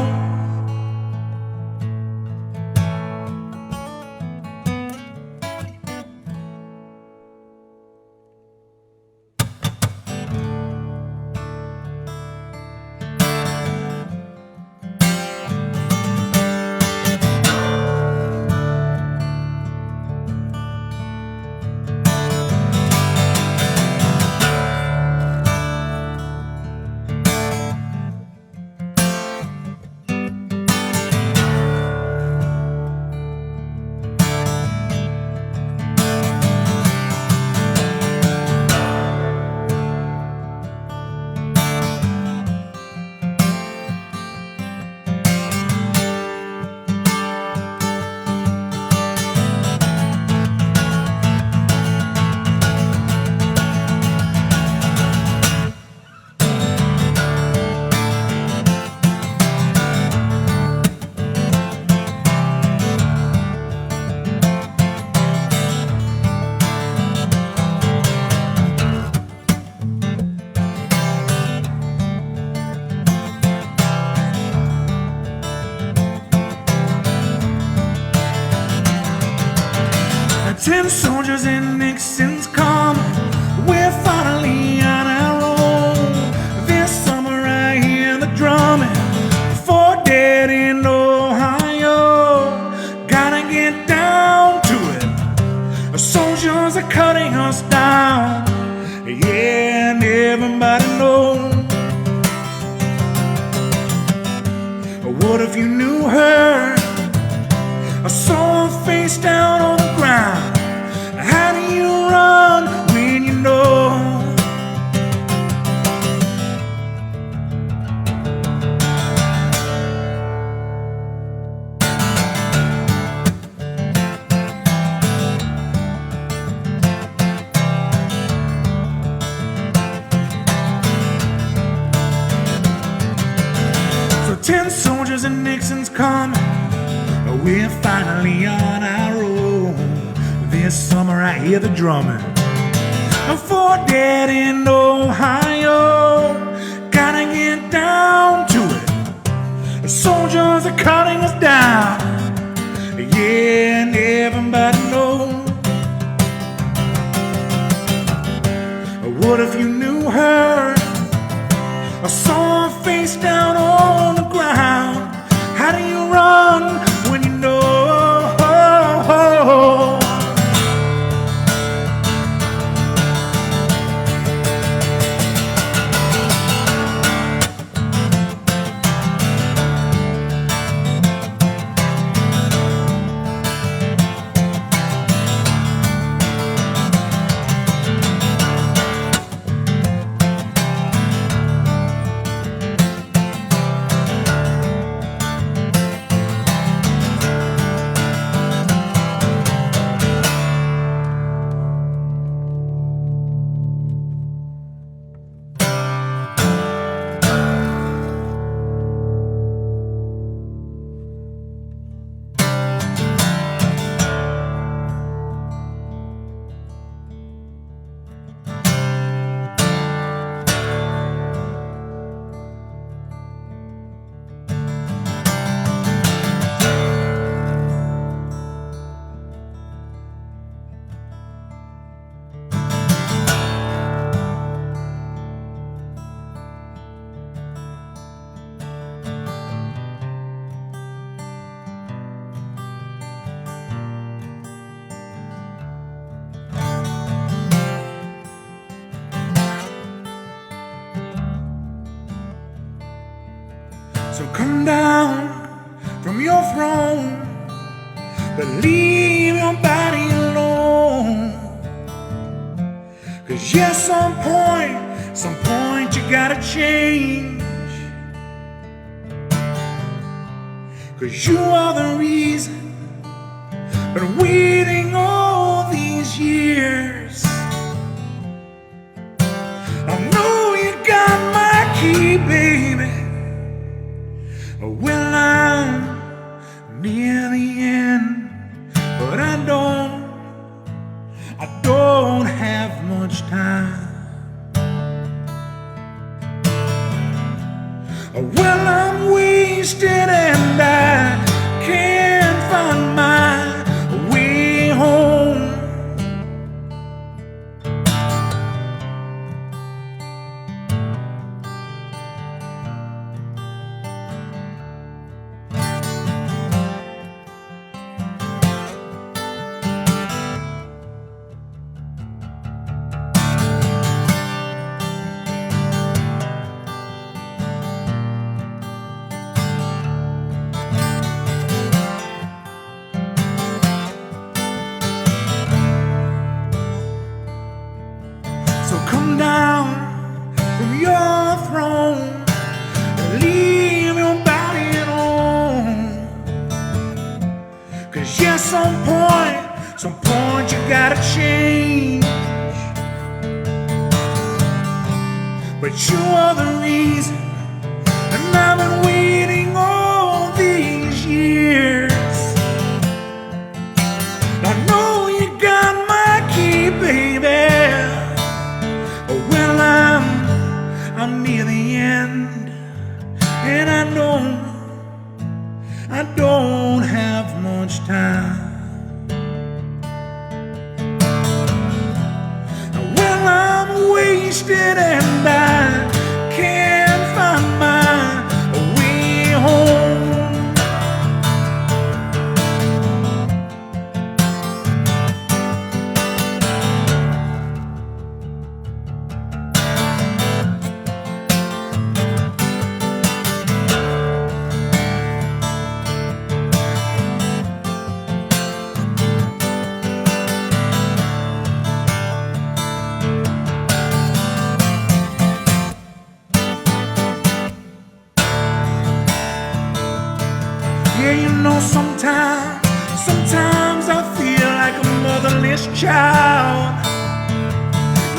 Ten soldiers in Nixon's common, we're finally on our own. This summer I hear the drumming for dead in Ohio. Gotta get down to it. The soldiers are cutting us down. Yeah, and everybody knows if you knew her? I saw her face down on the ground. How do you run when you know? So 10 soldiers and Nixon's coming. We're finally on our own. This summer I hear the drumming. Fort Dead in Ohio. Gotta get down to it. The soldiers are cutting us down. Yeah, and everybody knows. What if you knew her? I saw her face down on the ground. How do you run when you know? So come down from your throne, but leave your body alone. 'Cause yes, some point you gotta change. 'Cause you are the reason, been waiting all these years. I know you got my key, baby. Well, I'm near the end, but I don't have much time. Well, I'm wasted and I can't find my way home. So come down from your throne and leave your body at home. 'Cause yes, some point you gotta change. But you are the reason, and I've been waiting all these years. I know you got my key, baby. Well, I'm near the end, and I know I don't have much time. Well, I'm wasted and I can't find my way home. sometimes I feel like a motherless child.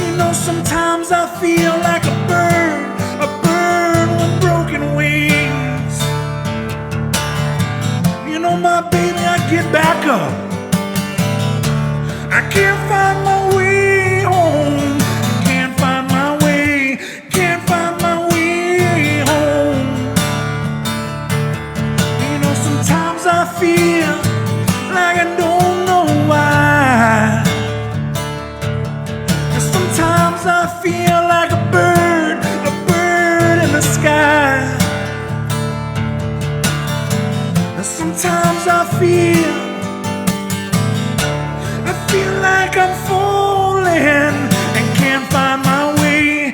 You know, sometimes I feel like a bird with broken wings. You know, my baby, I get back up. I can't find my way home. Can't find my way home. You know, sometimes I feel like I don't know why. Sometimes I feel like a bird in the sky. Sometimes I feel like I'm falling and can't find my way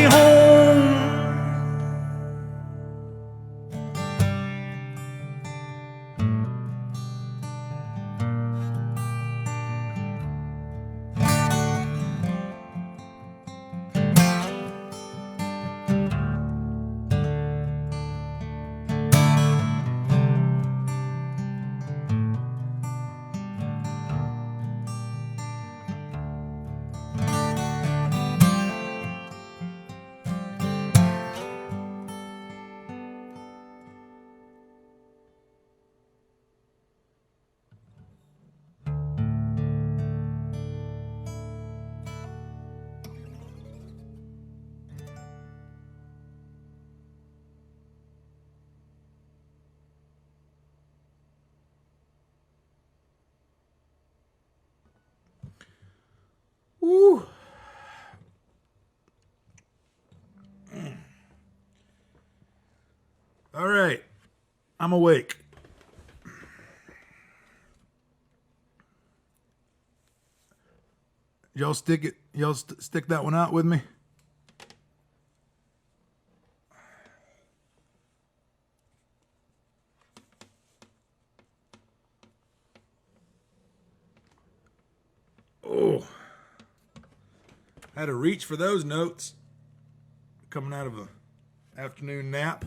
home. Woo. All right, I'm awake. Y'all stick it. Y'all stick that one out with me. Oh, had to reach for those notes coming out of an afternoon nap.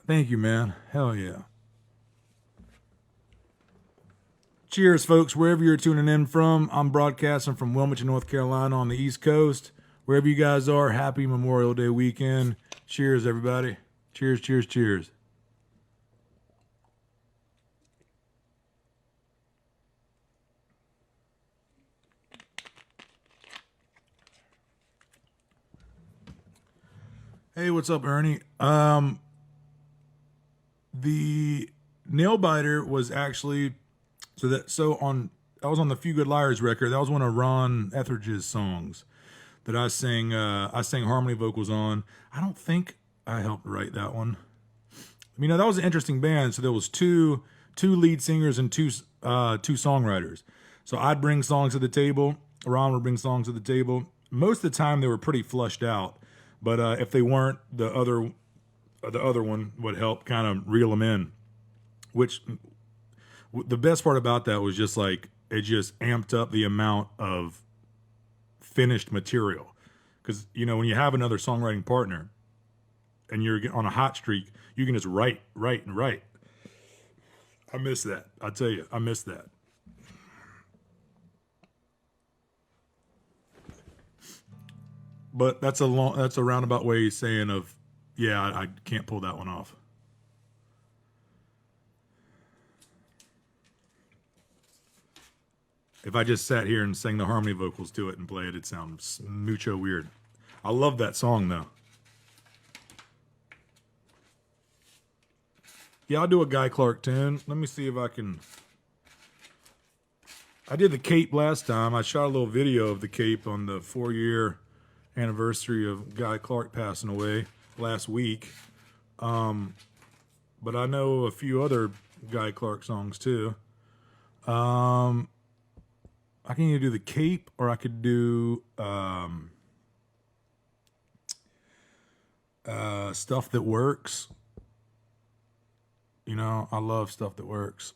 Thank you, man. Hell yeah. Cheers, folks, wherever you're tuning in from. I'm broadcasting from Wilmington, North Carolina on the East Coast. Wherever you guys are, happy Memorial Day weekend. Cheers, everybody. Cheers, cheers, cheers. Hey, what's up, Ernie? The Nail Biter was actually I was on the Few Good Liars record. That was one of Ron Etheridge's songs that I sang harmony vocals on. I don't think I helped write that one. I mean, that was an interesting band. So there was two lead singers and two songwriters. So I'd bring songs to the table. Ron would bring songs to the table. Most of the time they were pretty flushed out, but if they weren't, the other one would help kind of reel them in. Which the best part about that was just like it just amped up the amount of finished material. Because you know, when you have another songwriting partner and you're on a hot streak, you can just write. I miss that. I tell you, I miss that. But that's a roundabout way of saying of, yeah, I can't pull that one off. If I just sat here and sang the harmony vocals to it and play it, it'd sound mucho weird. I love that song though. Yeah, I'll do a Guy Clark tune. Let me see if I can. I did the Cape last time. I shot a little video of the Cape on the 4-year anniversary of Guy Clark passing away last week. But I know a few other Guy Clark songs too. I can either do the Cape or I could do Stuff That Works. You know, I love Stuff That Works.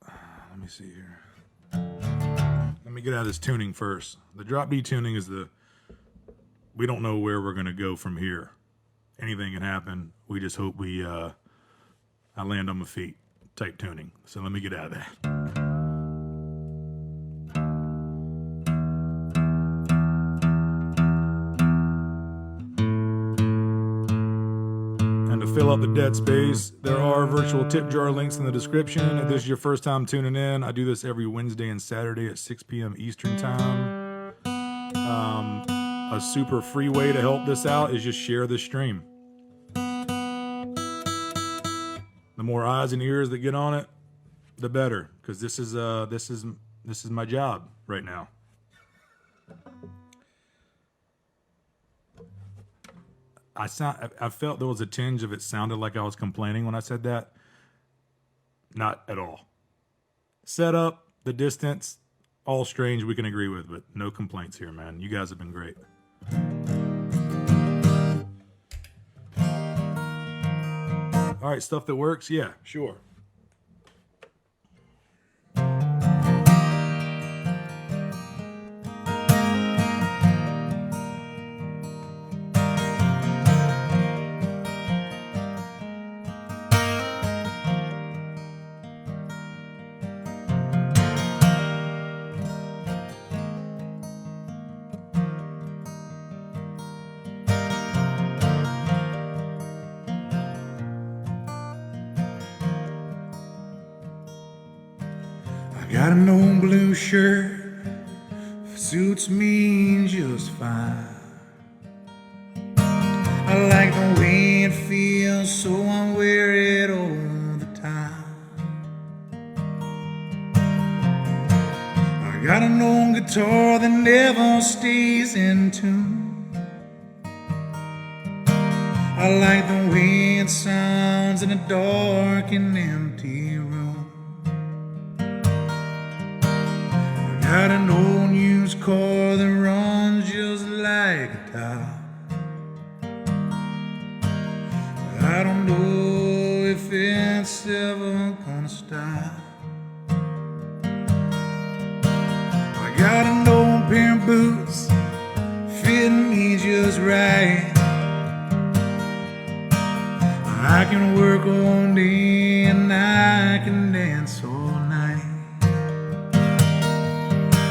Let me see here. Let me get out of this tuning first. The drop D tuning is the
we don't know where we're going to go from here. Anything can happen. We just hope I land on my feet type tuning. So let me get out of that. And to fill up the dead space, there are virtual tip jar links in the description. If this is your first time tuning in, I do this every Wednesday and Saturday at 6 p.m. Eastern time. A super free way to help this out is just share the stream. The more eyes and ears that get on it, the better, because this is my job right now. I felt there was a tinge of it sounded like I was complaining when I said that. Not at all. Setup, the distance, all strange we can agree with, but no complaints here, man. You guys have been great. All right, stuff that works? Yeah, sure.
Got an old blue shirt, suits me just fine. I like the way it feels, so I wear it all the time. I got an old guitar that never stays in tune. I like the way it sounds in a dark and empty room. Got an old used car that runs just like a top. I don't know if it's ever gonna stop. I got an old pair of boots fitting me just right. I can work all day and I can dance all night.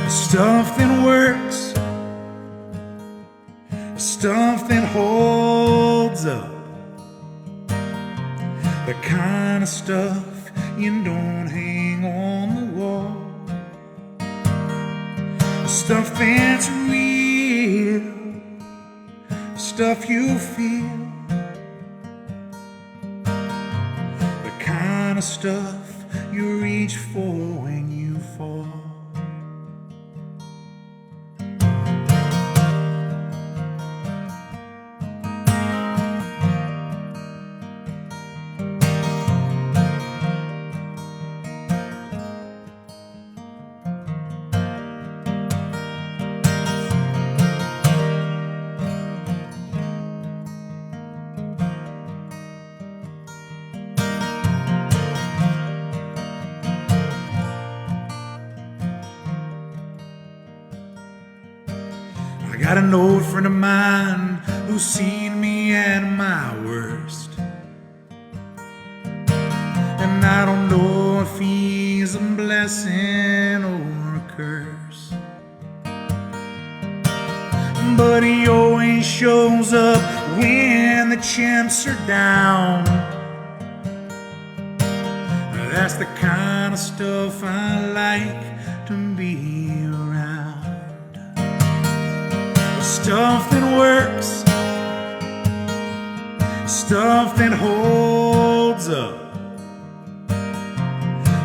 Stuff that works, stuff that holds up, the kind of stuff you don't hang on the wall, stuff that's real, stuff you feel, the kind of stuff you reach for when you fall. I got an old friend of mine who's seen me at my worst, and I don't know if he's a blessing or a curse, but he always shows up when the chips are down. That's the kind of stuff I like to be around. Stuff that works, stuff that holds up,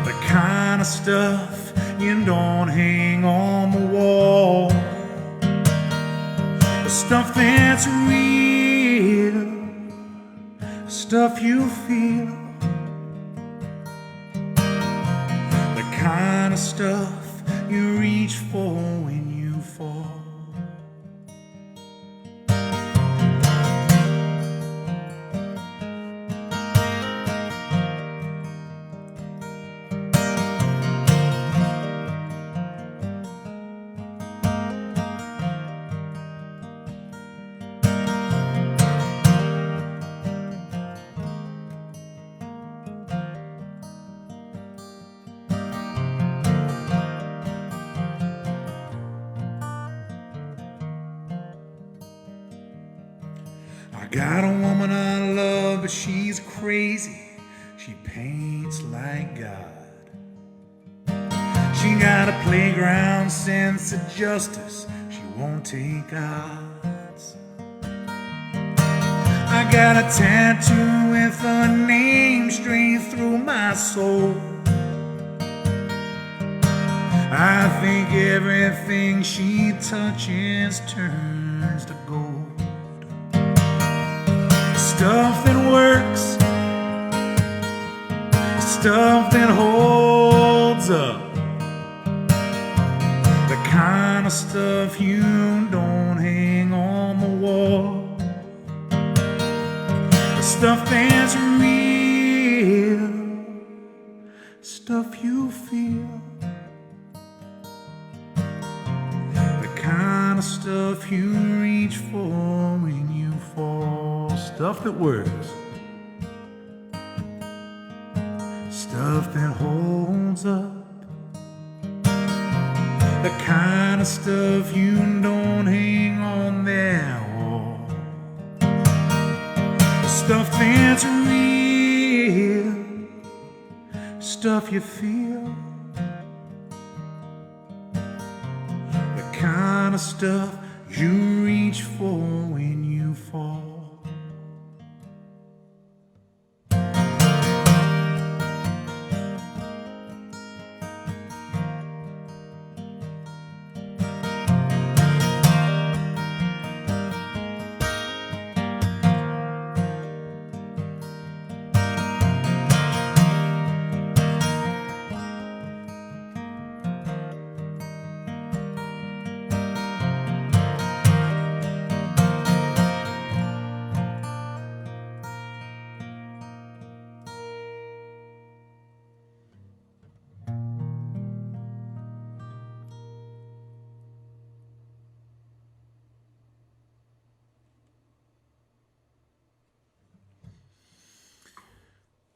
the kind of stuff you don't hang on the wall, the stuff that's real, stuff you feel, the kind of stuff you reach for when you fall. got a woman I love, but she's crazy. She paints like God. She got a playground sense of justice. She won't take odds. I got a tattoo with her name straight through my soul. I think everything she touches turns to gold. Stuff that works, stuff that holds up, the kind of stuff you don't hang on the wall, the stuff that's real, stuff you feel, the kind of stuff you reach for when you fall, stuff that works, stuff that holds up, the kind of stuff you don't hang on that wall, the stuff that's real, stuff you feel, the kind of stuff you reach for when you fall.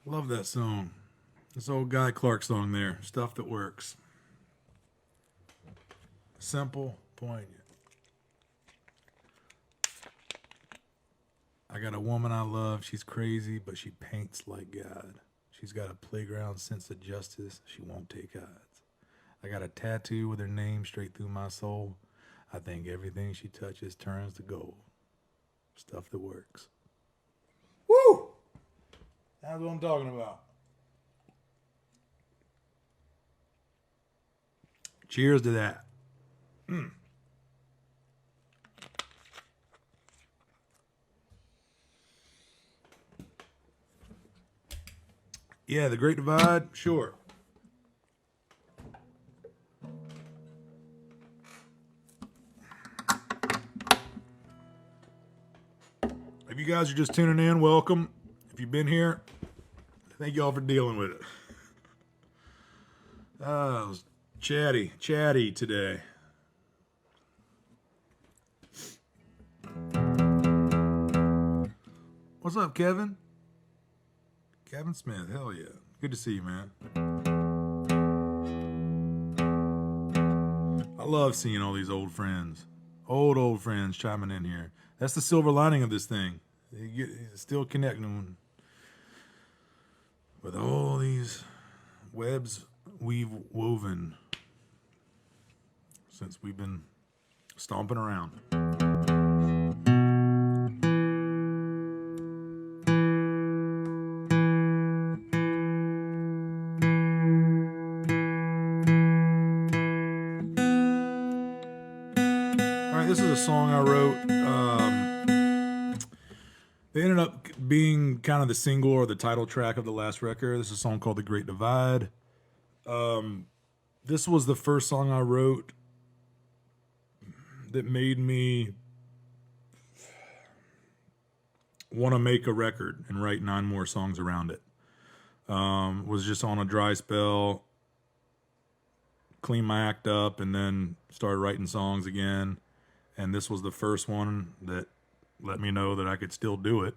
Love that song. This old Guy Clark song there. Stuff that works. Simple, poignant. I got a woman I love. She's crazy, but she paints like God. She's got a playground sense of justice. She won't take odds. I got a tattoo with her name straight through my soul. I think everything she touches turns to gold. Stuff that works. Woo! That's what I'm talking about. Cheers to that. Yeah, the Great Divide, sure. If you guys are just tuning in, welcome. If you've been here, thank y'all for dealing with it. It was chatty today. What's up, Kevin? Kevin Smith, hell yeah. Good to see you, man. I love seeing all these old friends. Old friends chiming in here. That's the silver lining of this thing. You still connecting with all these webs we've woven since we've been stomping around. All right, this is a song I wrote. They ended up being kind of the single or the title track of the last record. This is a song called The Great Divide. This was the first song I wrote that made me want to make a record and write 9 more songs around it. Was just on a dry spell, cleaned my act up, and then started writing songs again. And this was the first one that let me know that I could still do it.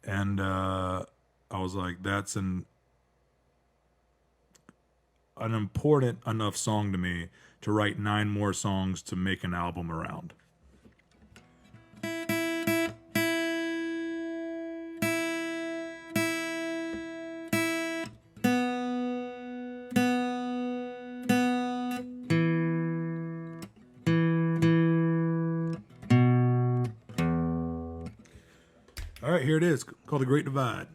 And I was like, that's an important enough song to me to write 9 more songs to make an album around. right, here it is, called The Great Divide.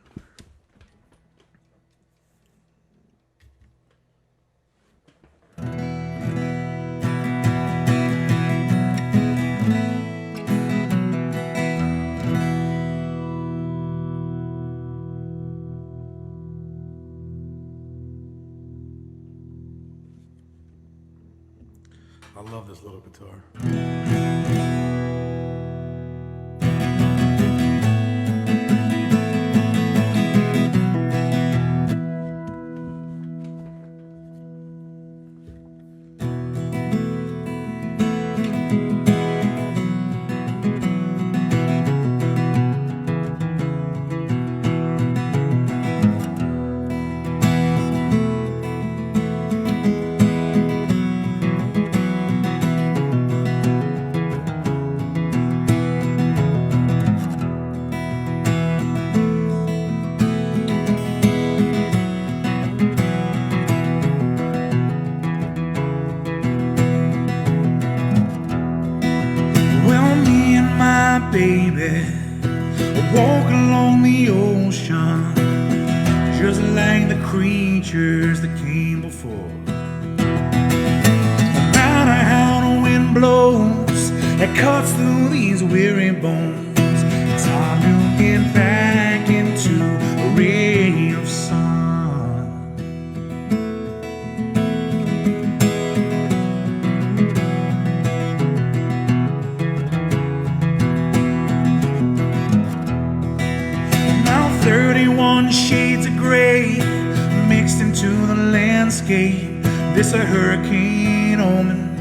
I love this little guitar.
Well, me and my baby walk along the ocean, just like the creatures that came before. No matter how the wind blows, it cuts through these weary bones. It's time to get back into a ray of sun. Now 31 shades of gray mixed into the landscape. This a hurricane omen,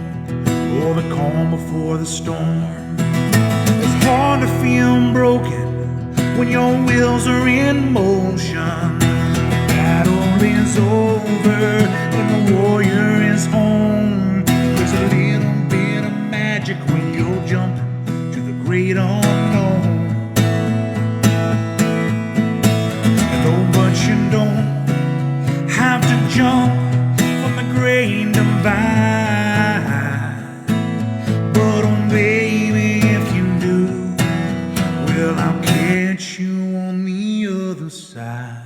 or the calm before the storm. It's hard to feel broken when your wheels are in motion. The battle is over and the warrior is home. There's a little bit of magic when you're jumping to the great unknown. But you don't have to jump from the great divide. But oh baby, if you do, well, I'll catch you on the other side.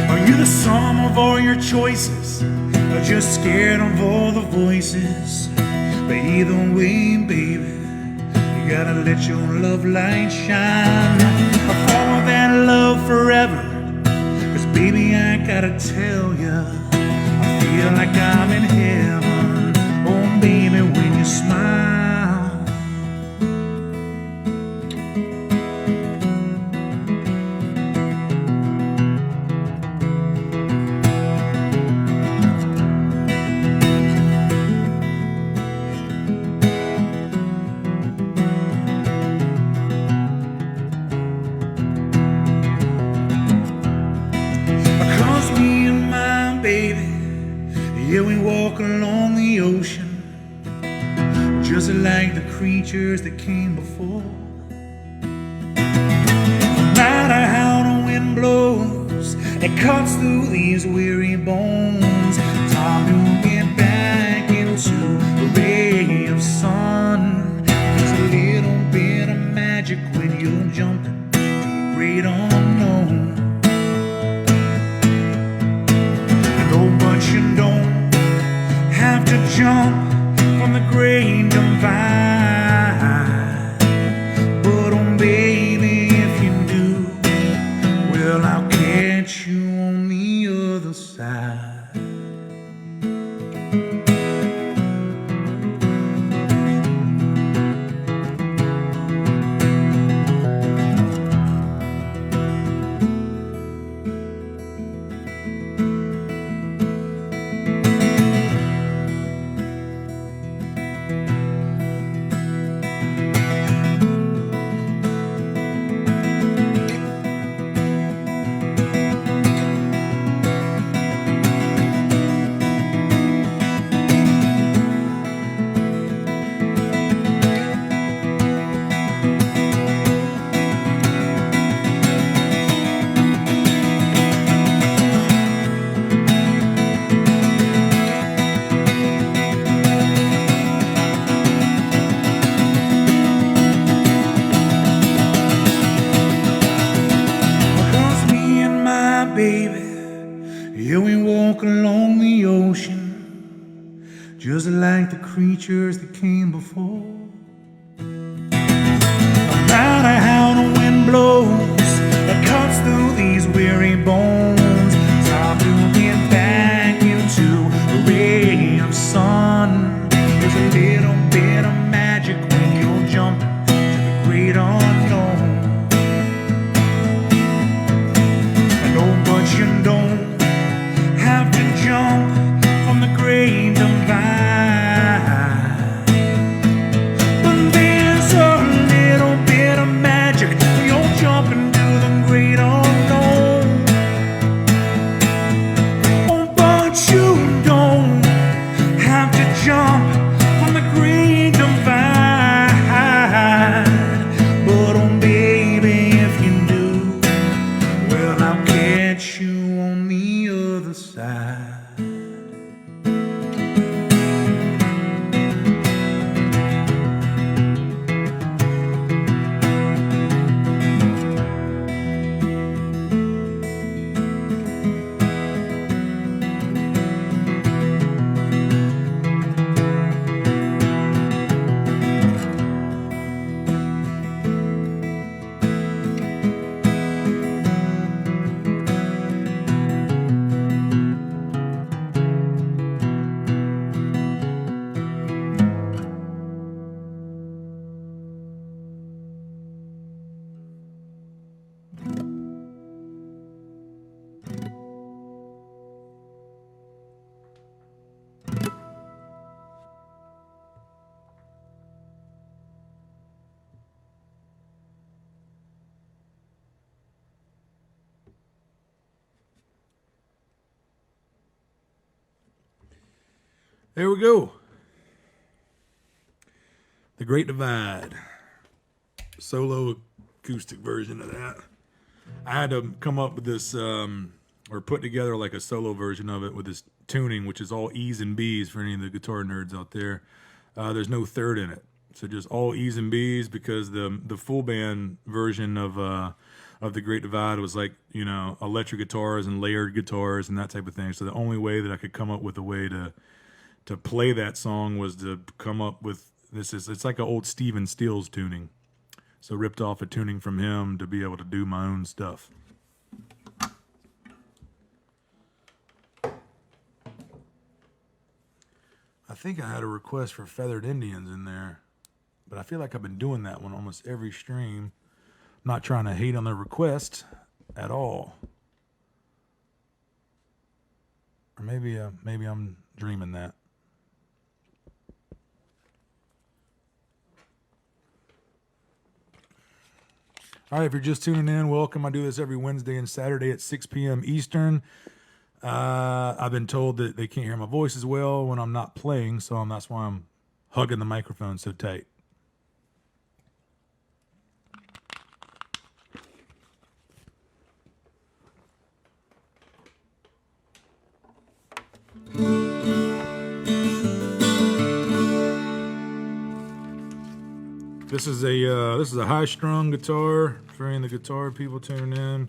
Are you the sum of all your choices, or just scared of all the voices? But either way, baby, you gotta let your love light shine. Or follow that love forever, 'cause baby, I gotta tell ya, I feel like I'm in heaven. Oh baby, when you smile. Cause me and my baby, yeah, we walk along the ocean, just like the creatures that came before. No matter how the wind blows, it cuts through these weary bones. Time to get back into a ray of sun. There's a little bit of magic when you're jumping to the great unknown. But you don't have to jump from the great divide. But oh baby, if you do, well, I'll catch you on the other side. baby. Yeah, we walk along the ocean, just like the creatures that came before. No matter how the wind blows, it cuts through these weary bones. It's hard to get back into a ray of sun. There's a little bit of magic when you're jumping to the great unknown. I know, but you don't have to jump from the great divide. But there's a little bit of magic when you're jumping to the great unknown. Oh, but you don't have to jump from the great divide. But oh baby, if you do, well, I'll catch you on the other side.
There we go. The Great Divide. Solo acoustic version of that. I had to come up with this, or put together like a solo version of it with this tuning, which is all E's and B's for any of the guitar nerds out there. There's no third in it. So just all E's and B's, because the full band version of the Great Divide was like, you know, electric guitars and layered guitars and that type of thing. So the only way that I could come up with a way to play that song was to come up with it's like an old Stephen Stills tuning. So ripped off a tuning from him to be able to do my own stuff. I think I had a request for Feathered Indians in there, but I feel like I've been doing that one almost every stream. I'm not trying to hate on the request at all. Or maybe I'm dreaming that. All right, if you're just tuning in, welcome. I do this every Wednesday and Saturday at 6 p.m. Eastern. I've been told that they can't hear my voice as well when I'm not playing, so that's why I'm hugging the microphone so tight. This is a high-strung guitar for any of the guitar people tuning in.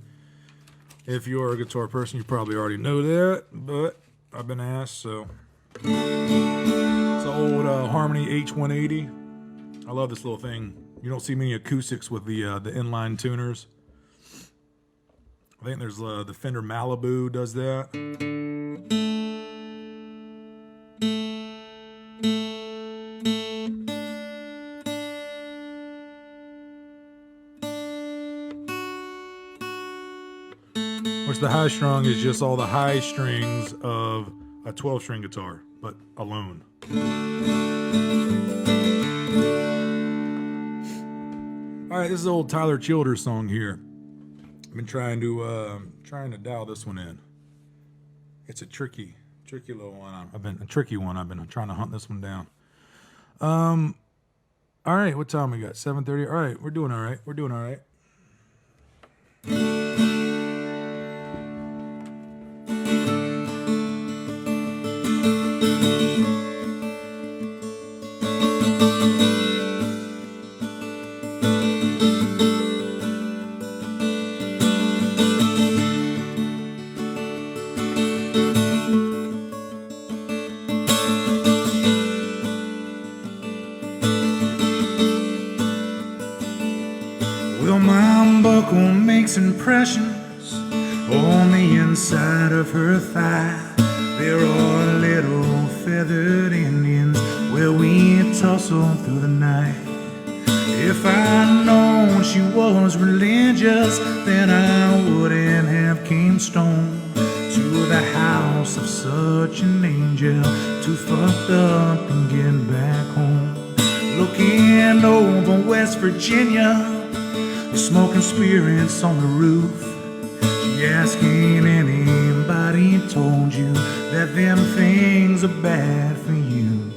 If you are a guitar person, you probably already know that, but I've been asked, so. It's an old Harmony H180. I love this little thing. You don't see many acoustics with the inline tuners. I think there's the Fender Malibu does that. Which the high strung is just all the high strings of a 12-string guitar, but alone. All right, this is an old Tyler Childers song here. I've been trying to dial this one in. It's a tricky little one. I've been trying to hunt this one down. All right, what time we got? 7:30. All right, we're doing all right.
on the inside of her thigh. There are little feathered Indians where we tussle through the night. If I'd known she was religious, then I wouldn't have came stone to the house of such an angel, too fucked up and get back home. Looking over West Virginia, the smoking spirits on the roof. She asking, anybody told you that them things are bad for you?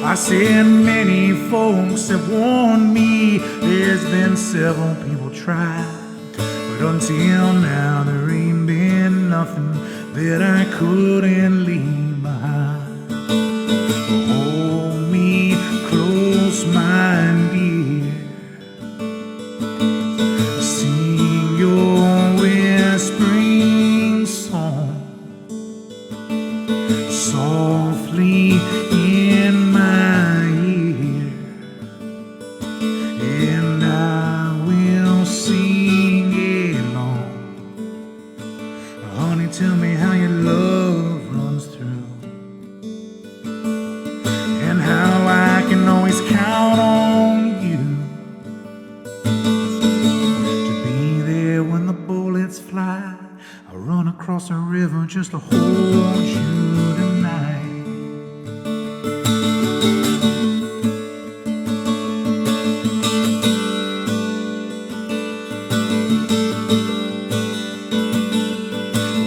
I said, many folks have warned me. There's been several people try, but until now there ain't been nothing that I couldn't leave behind. Hold me close, my dear. Sing your whispering song softly in my ear, and I will sing along. Honey, tell me how your love runs through, and how I can always count on you to be there when the bullets fly. I run across the river just to hold you tonight.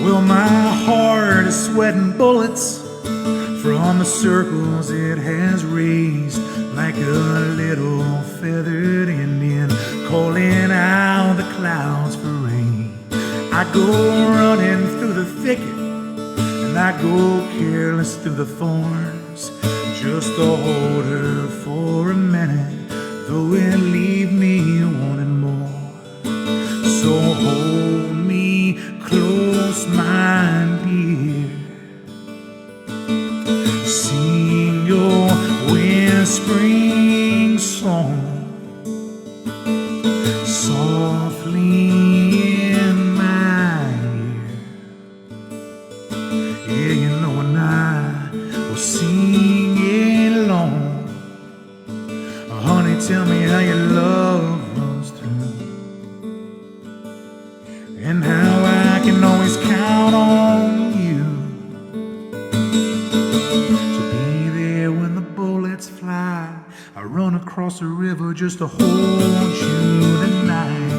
Well, my heart is sweating bullets from the circles it has raised, like a little feathered Indian calling out the clouds for rain. I go running through the thicket, and I go careless through the thorns, just to hold her for a minute, though it leave me wanting more. So hold me close, my dear. Sing your whispering song softly in my ear. Yeah, you know, and I will sing along. Honey, tell me how your love runs through, and how I can always count on you to be there when the bullets fly. I run across the river just to hold you tonight.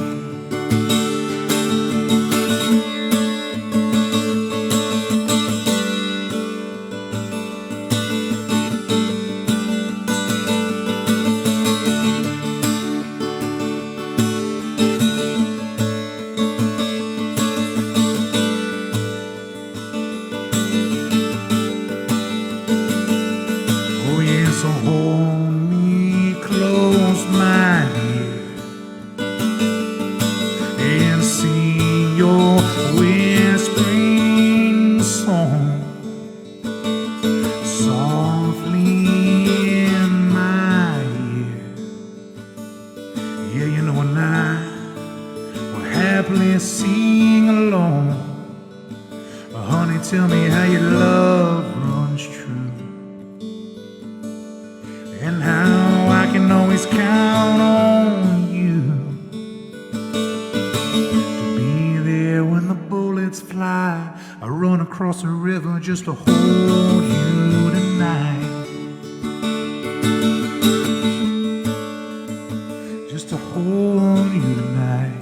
Oh yeah, so hold me close, my dear, and sing your whispering song softly in my ear. Yeah, you know, and I will happily sing along. Honey, tell me how your love runs true, and how I can always count on you to be there when the bullets fly. I run across the river just to hold you tonight, just to hold you tonight.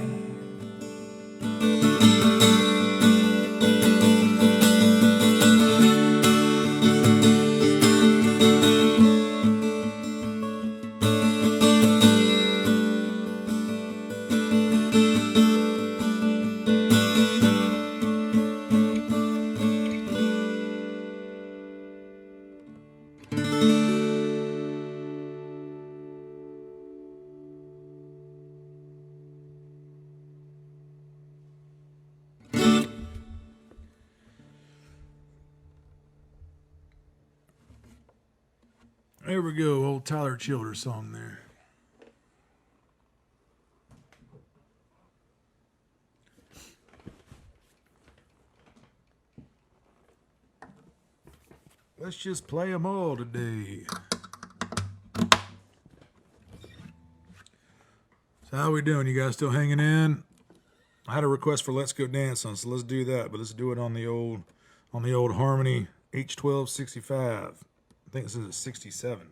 There we go, old Tyler Childers song there. Let's just play them all today. So how we doing? You guys still hanging in? I had a request for Let's Go Dancing, so let's do that. But let's do it on the old Harmony H1265. I think this is a 67.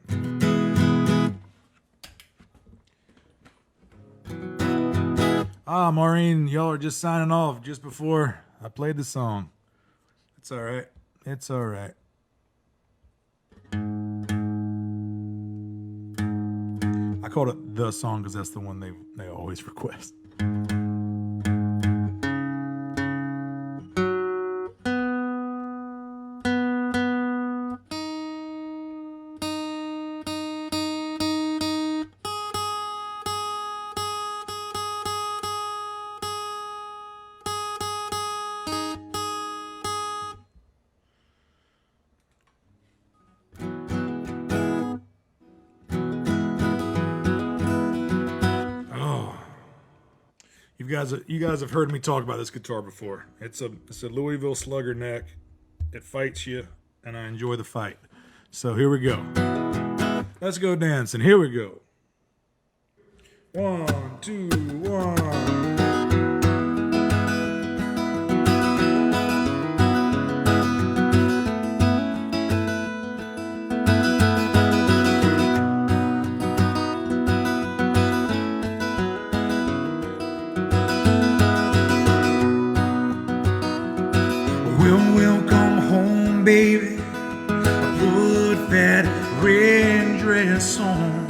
Maureen, y'all are just signing off just before I played the song. It's all right. It's all right. I called it the song because that's the one they always request. You guys have heard me talk about this guitar before. It's a Louisville Slugger neck. It fights you, and I enjoy the fight. So here we go. Let's go dancing. Here we go. 1, 2, 1.
We'll come home, baby. Put that red dress on,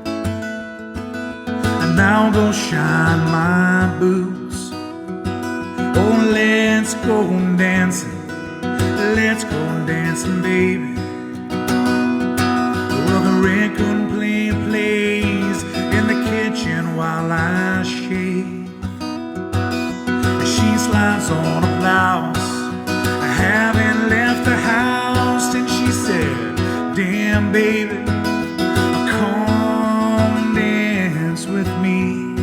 and I'll go shine my boots. Oh, let's go dancing. Let's go dancing, baby. Well, the record plays in the kitchen while I shave. She slides on a blouse. I haven't left the house, and she said, damn baby, come dance with me.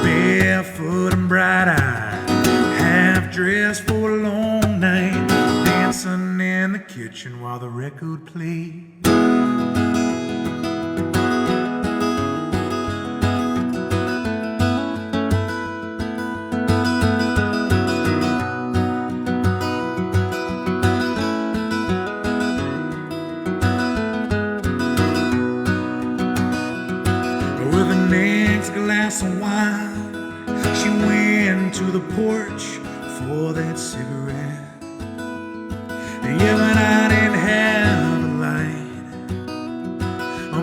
Barefoot and bright-eyed, half-dressed for a long night, dancing in the kitchen while the record played. Glass of wine, she went to the porch for that cigarette. Yeah, but I didn't have a light,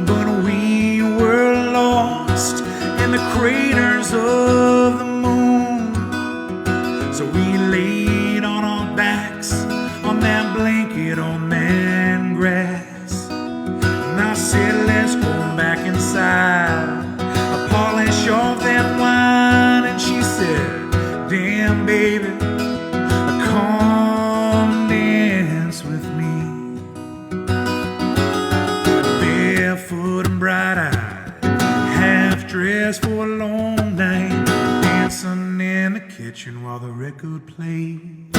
but we were lost in the craters of the moon. So we laid on our backs on that blanket on that grass, and I said, let's go back inside, polish off that wine. And she said, damn baby, come dance with me. Barefoot and bright-eyed, half-dressed for a long night, dancing in the kitchen while the record played.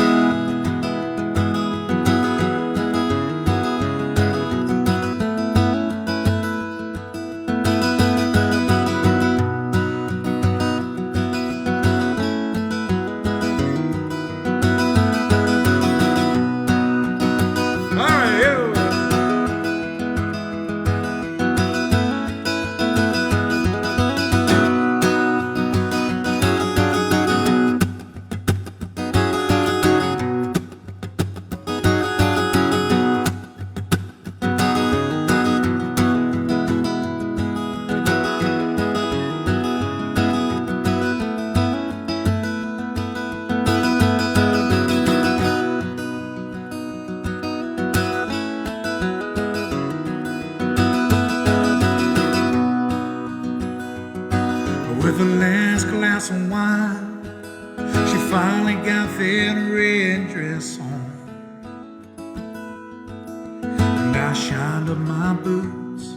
With the last glass of wine, she finally got that red dress on, and I shined up my boots.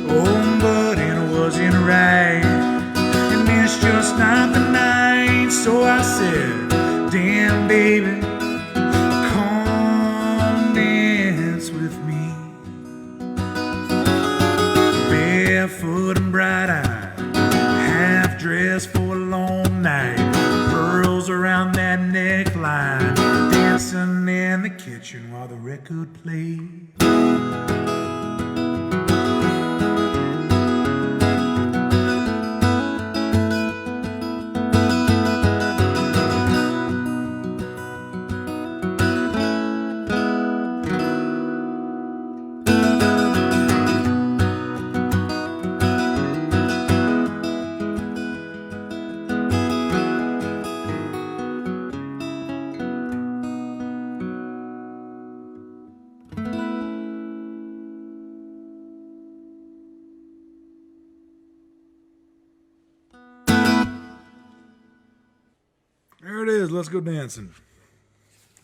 Oh, but it wasn't right, and it's just not the night. So I said, damn baby, direction while the record played.
There it is. Let's go dancing.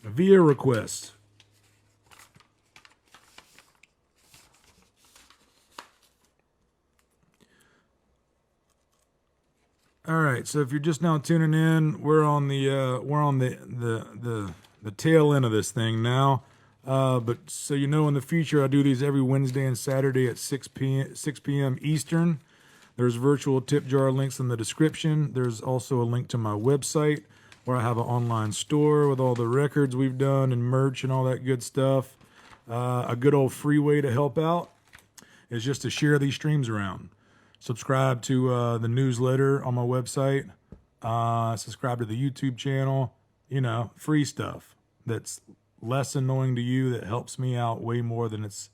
Via request. All right. So if you're just now tuning in, we're on the tail end of this thing now. But so you know, in the future, I do these every Wednesday and Saturday at 6 p.m. Eastern. There's virtual tip jar links in the description. There's also a link to my website, where I have an online store with all the records we've done and merch and all that good stuff. A good old free way to help out is just to share these streams around. Subscribe to the newsletter on my website. Subscribe to the YouTube channel. You know, free stuff that's less annoying to you, that helps me out way more than it's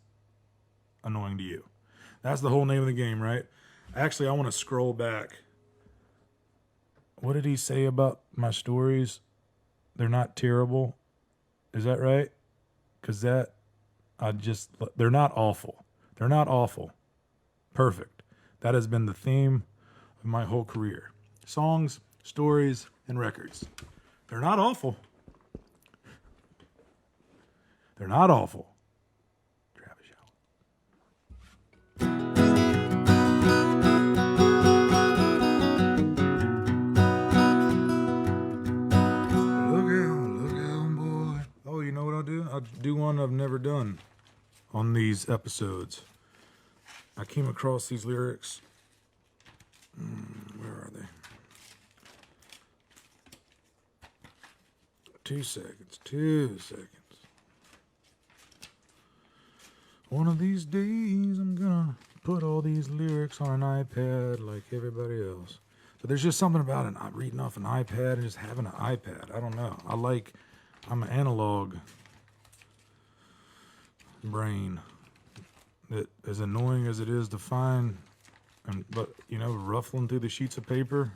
annoying to you. That's the whole name of the game, right? Actually, I want to scroll back. What did he say about my stories? They're not terrible. Is that right? Because they're not awful. They're not awful. Perfect. That has been the theme of my whole career. Songs, stories, and records. They're not awful. They're not awful. Travis Young. I'll do one I've never done on these episodes. I came across these lyrics. Where are they? 2 seconds. 2 seconds. One of these days I'm gonna put all these lyrics on an iPad like everybody else. But there's just something about it, reading off an iPad and just having an iPad. I don't know. I'm an analog brain, that as annoying as it is to find, but you know, ruffling through the sheets of paper,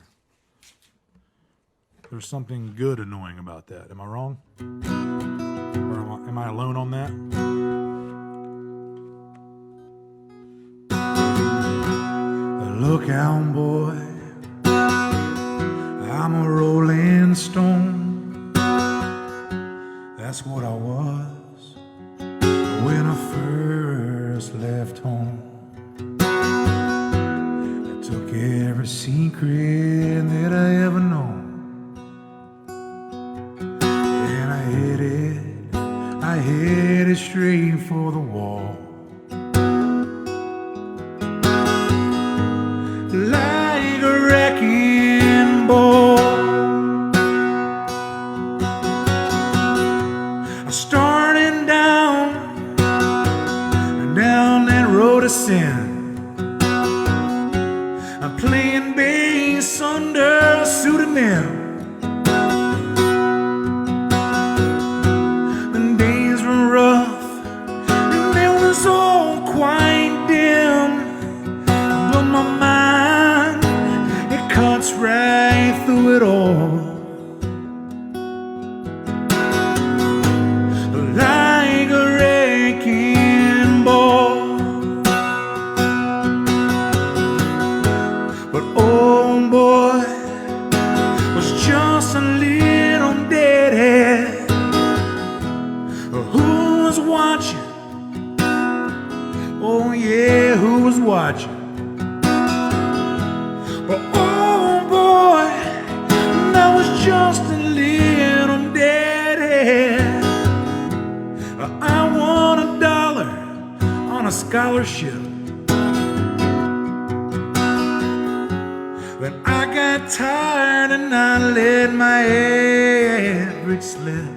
there's something good annoying about that. Am I wrong? Or am I alone on that?
Look out, boy, I'm a rolling stone. That's what I was when I first left home. I took every secret that I ever known, and I headed straight for the wall. Like a wrecking ball, I started down that road of sin. I'm playing bass under a pseudonym. The days were rough and it was all quite dim, but my mind, it cuts right through it all. Like a wrecking ball. But oh boy, was just a little deadhead. Who was watching? Oh yeah, who was watching? But oh boy, that was just a little deadhead. I won $1 on a scholarship. But I got tired and I let my average slip.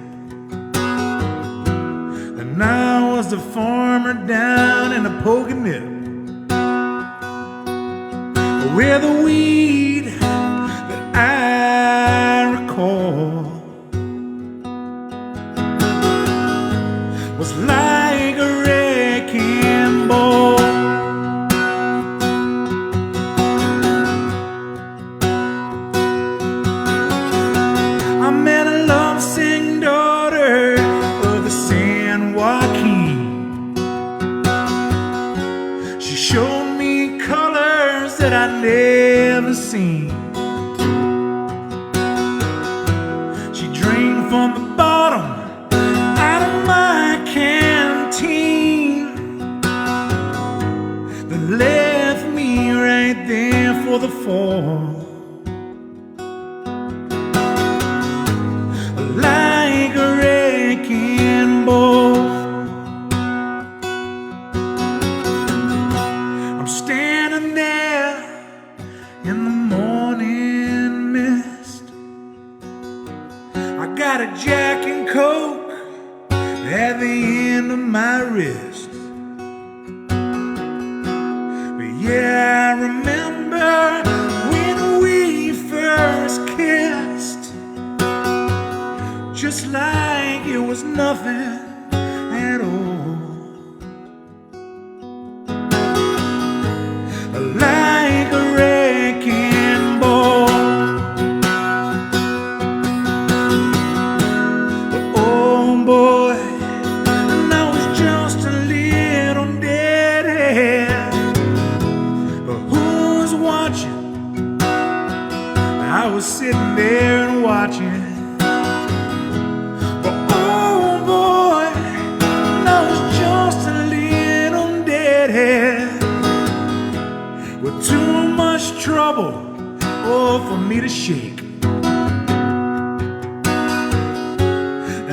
was the farmer down in the Pocanip, where the weed that I recall was like a wrecking ball. I met a lovesick daughter of the San Joaquin. She showed me colors that I'd never seen. She drank from the bottom out of my canteen, then left me right there for the fall. Like a wrecking ball, I'm standing there in the morning mist. I got a Jack and Coke at the end of my wrist. But yeah, I remember when we first kissed, just like it was nothing at all. Like a wrecking ball. But oh boy, and I was just a little deadhead. But who's watching? I was sitting there and watching. With too much trouble, oh, for me to shake.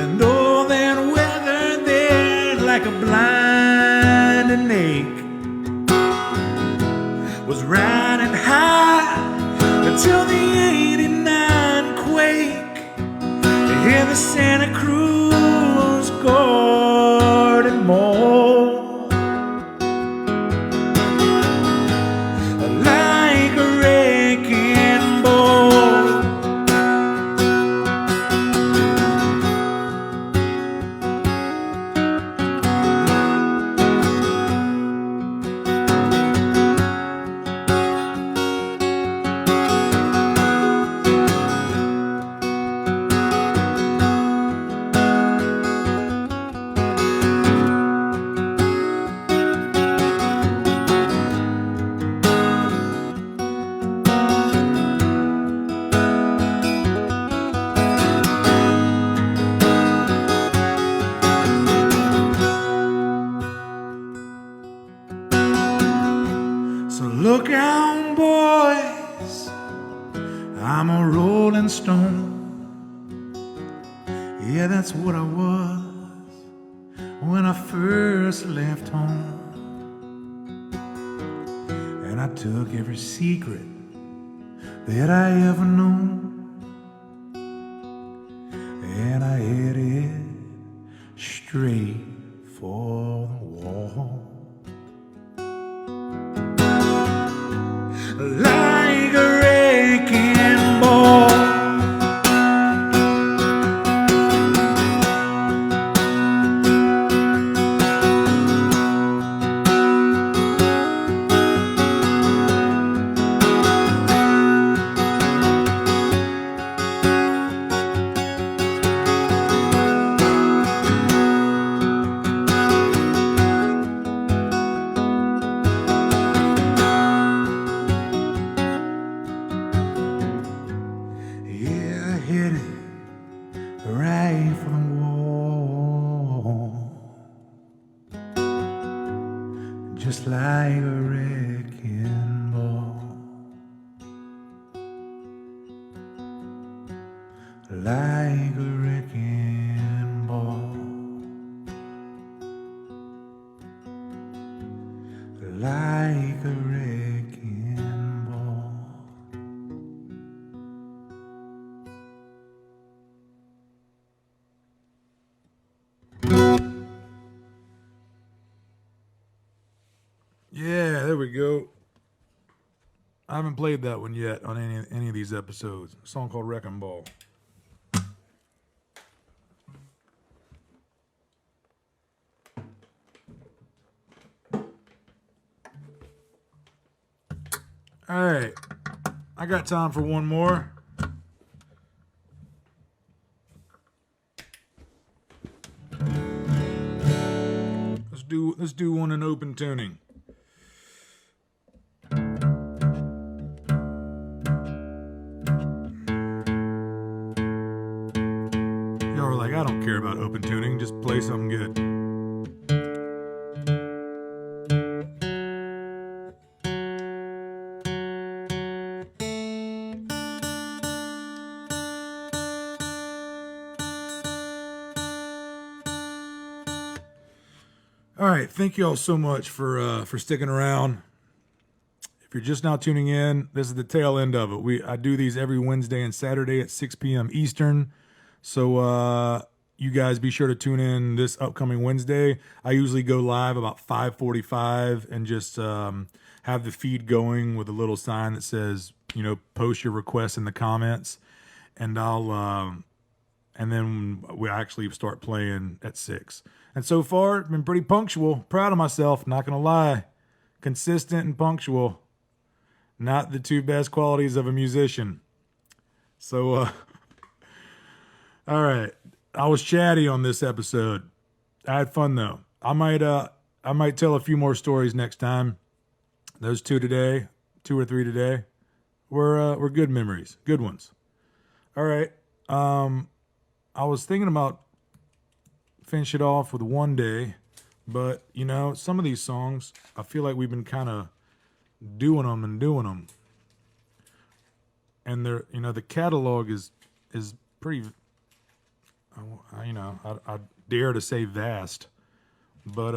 And all that weather there, like a blinding ache, was riding high until the '89 quake. You hear the Santa Cruz Garden Mall. So look out, boys, I'm a rolling stone. Yeah, that's what I was when I first left home. And I took every secret that I ever known, and I headed straight for the wall. Like a wrecking ball. Right from the wall, just like a wrecking ball, like a wrecking ball, like a wrecking ball.
there we go. I haven't played that one yet on any of these episodes. A song called Wrecking Ball. All right, I got time for one more. Let's do one in open tuning. Y'all are like, I don't care about open tuning, just play something good. All right, thank you all so much for sticking around. If you're just now tuning in, this is the tail end of it. I do these every Wednesday and Saturday at 6 p.m. Eastern. So you guys be sure to tune in this upcoming Wednesday. I usually go live about 5:45 and just have the feed going with a little sign that says, post your requests in the comments, and and then we actually start playing at 6. And so far, I've been pretty punctual. Proud of myself, not going to lie. Consistent and punctual. Not the two best qualities of a musician. So, all right. I was chatty on this episode. I had fun, though. I might tell a few more stories next time. Those 2 or 3 today, were good memories. Good ones. All right. I was thinking about finish it off with One Day, but some of these songs I feel like we've been kind of doing them, and they're the catalog is pretty, I dare to say vast, but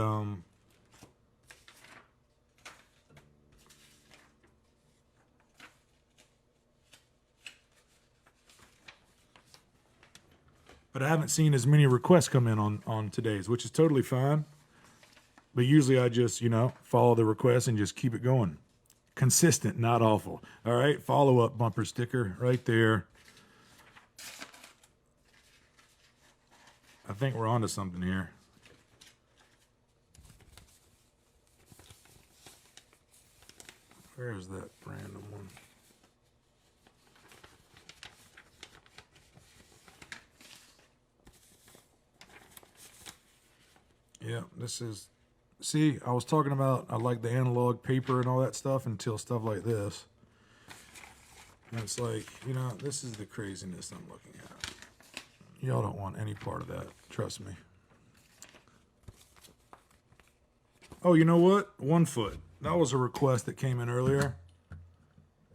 I haven't seen as many requests come in on today's, which is totally fine. But usually I just, follow the requests and just keep it going. Consistent, not awful. All right, follow-up bumper sticker right there. I think we're onto something here. Where is that random one? Yeah, this is, see, I was talking about, I like the analog paper and all that stuff until stuff like this. And it's like, this is the craziness I'm looking at. Y'all don't want any part of that, trust me. Oh, you know what? One Foot. That was a request that came in earlier.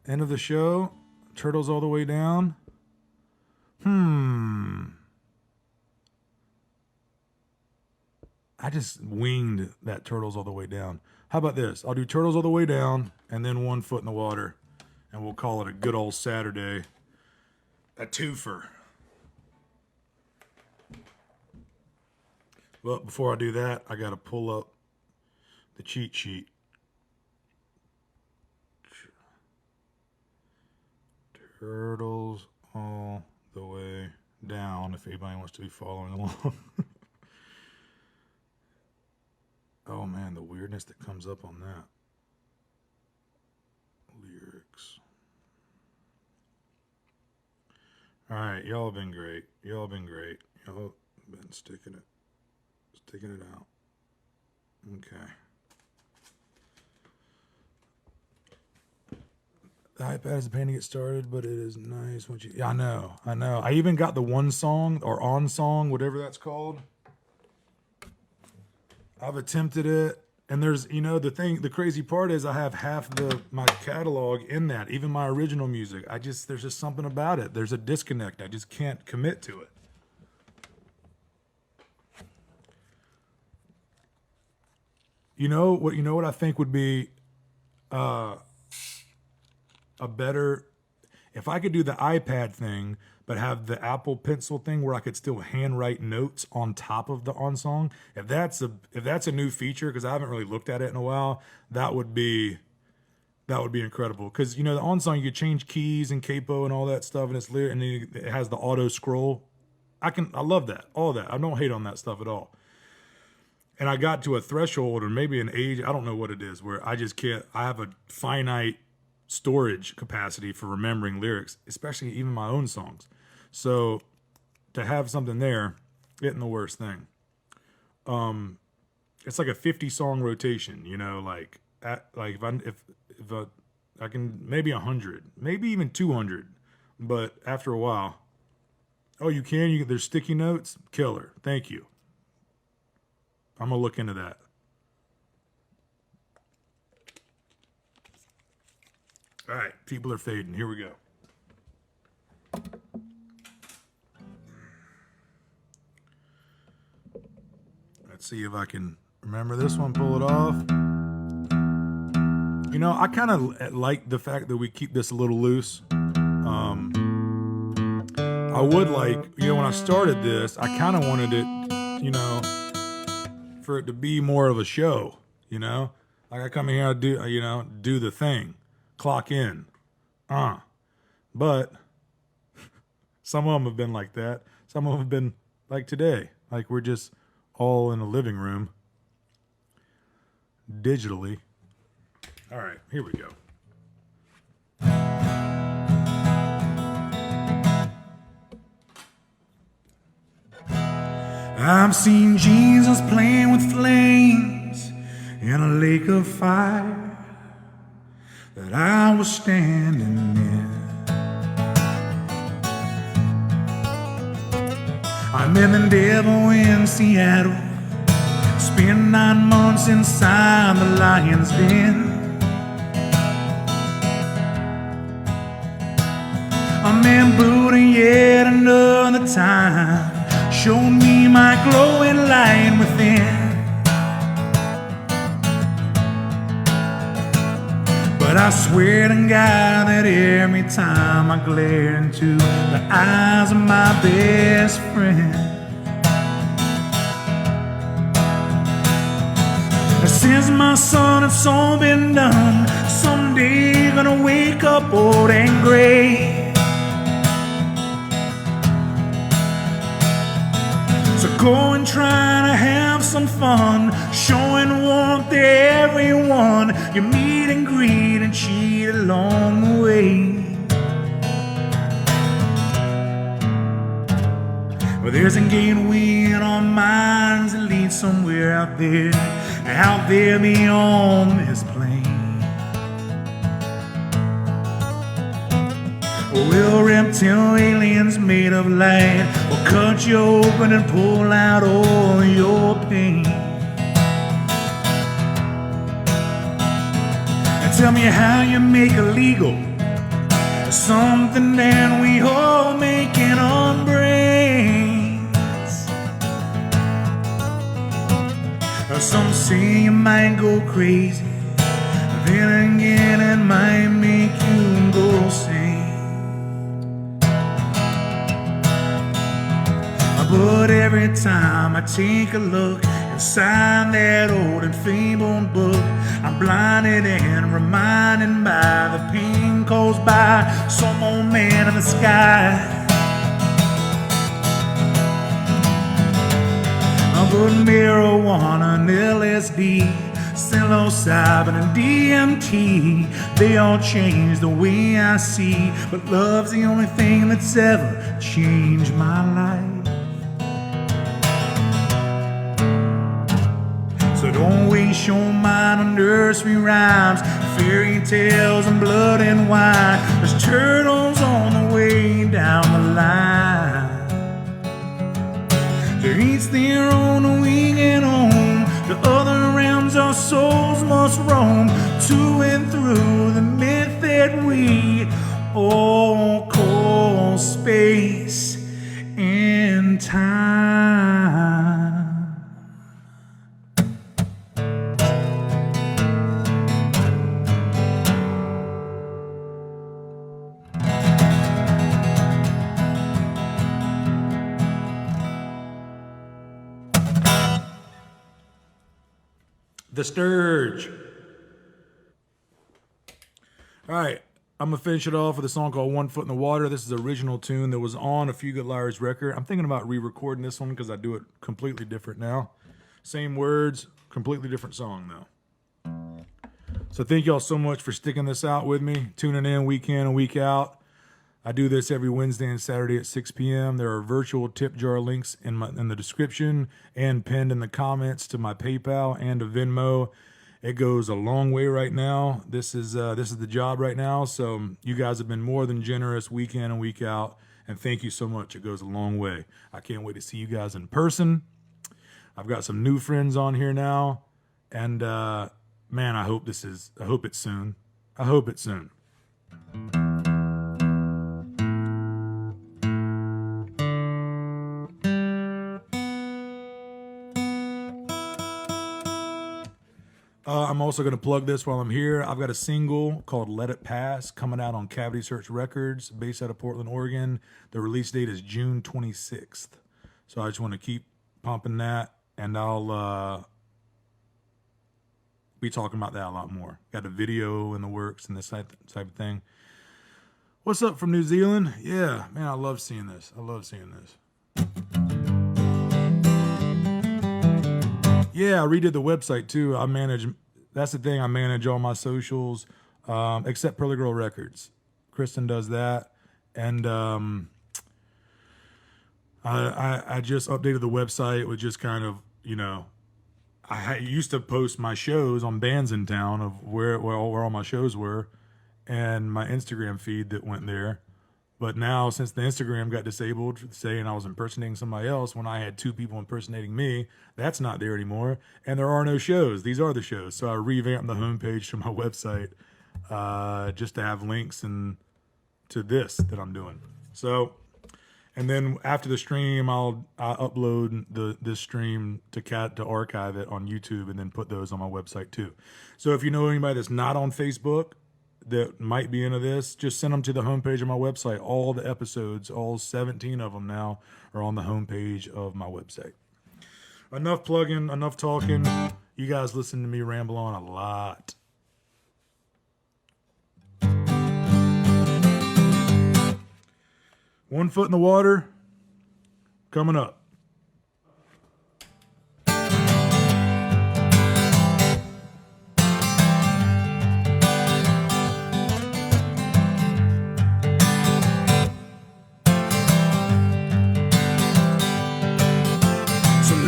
End of the show, Turtles All the Way Down. I just winged that Turtles All the Way Down. How about this? I'll do Turtles All the Way Down and then One Foot in the Water. And we'll call it a good old Saturday. A twofer. But before I do that, I got to pull up the cheat sheet. Turtles All the Way Down, if anybody wants to be following along. Oh man, the weirdness that comes up on that. Lyrics. All right, y'all have been great. Y'all have been sticking it out. Okay. The iPad is a pain to get started, but it is nice once you. Yeah, I know. I even got the one song or on song, whatever that's called. I've attempted it, and there's, the crazy part is I have half my catalog in that, even my original music. There's just something about it. There's a disconnect. I just can't commit to it. You know what I think would be a better, if I could do the iPad thing, but have the Apple Pencil thing where I could still handwrite notes on top of the on song. If that's a new feature, because I haven't really looked at it in a while, that would be incredible. Because the on song you could change keys and capo and all that stuff, and and then it has the auto scroll. I love that, all that. I don't hate on that stuff at all. And I got to a threshold or maybe an age, I don't know what it is, where I just can't. I have a finite storage capacity for remembering lyrics, especially even my own songs. So to have something there isn't the worst thing. It's like a 50 song rotation, like if I can, maybe 100, maybe even 200, but after a while, oh, you can, there's sticky notes, killer. Thank you. I'm gonna look into that. All right, people are fading. Here we go. Let's see if I can remember this one, pull it off. I kind of like the fact that we keep this a little loose. I would like, when I started this, I kind of wanted it, for it to be more of a show, like I come in here, I do the thing, clock in, but some of them have been like that. Some of them have been like today, like we're just all in a living room, digitally. All right, here we go.
I've seen Jesus playing with flames in a lake of fire that I was standing in. I met the devil in Seattle, spent 9 months inside the lion's den. I met Buddha yet another time, showed me my glowing light within. But I swear to God that every time I glare into the eyes of my best friend, since my son, it's all been done, someday gonna wake up old and gray. So go and try to have some fun, showing warmth to everyone you meet and greet and cheat along the way. Well, there's a gateway in our minds that leads somewhere out there beyond this plane. Will reptile aliens made of light will cut you open and pull out all your pain? And tell me how you make illegal something that we all make in our brains. Some say you might go crazy, then again it might make you go sane. But every time I take a look inside that old and fabled book, I'm blinded and reminded by the pain caused by some old man in the sky. But marijuana and LSD, psilocybin and DMT, they all change the way I see. But love's the only thing that's ever changed my life. So don't waste your mind on nursery rhymes, fairy tales and blood and wine. There's turtles on the way down the line. To each their own wing and home, to other realms our souls must roam, to and through the myth that we all call space and time.
The Sturge. All right, I'm gonna finish it off with a song called "One Foot in the Water." This is the original tune that was on A Few Good Liars record. I'm thinking about re-recording this one because I do it completely different now. Same words, completely different song though. So thank y'all so much for sticking this out with me, tuning in week in and week out. I do this every Wednesday and Saturday at 6 p.m. There are virtual tip jar links in the description and pinned in the comments to my PayPal and to Venmo. It goes a long way right now. This is the job right now. So you guys have been more than generous week in and week out, and thank you so much. It goes a long way. I can't wait to see you guys in person. I've got some new friends on here now, and man, I hope it's soon. I hope it's soon. I'm also going to plug this while I'm here. I've got a single called Let It Pass coming out on Cavity Search Records, based out of Portland, Oregon. The release date is June 26th. So I just want to keep pumping that, and I'll be talking about that a lot more. Got a video in the works and this type of thing. What's up from New Zealand? Yeah, man, I love seeing this. Yeah, I redid the website too. That's the thing, I manage all my socials, except Pearly Girl Records. Kristen does that. And I just updated the website with just kind of, I used to post my shows on Bands in Town of where all my shows were, and my Instagram feed that went there. But now, since the Instagram got disabled, saying I was impersonating somebody else when I had two people impersonating me, that's not there anymore. And there are no shows. These are the shows. So I revamped the homepage to my website just to have links to this that I'm doing. So, and then after the stream, I'll upload this stream to archive it on YouTube and then put those on my website too. So if you know anybody that's not on Facebook that might be into this, just send them to the homepage of my website. All the episodes, all 17 of them now, are on the homepage of my website. Enough plugging, enough talking. You guys listen to me ramble on a lot. One Foot in the Water, coming up.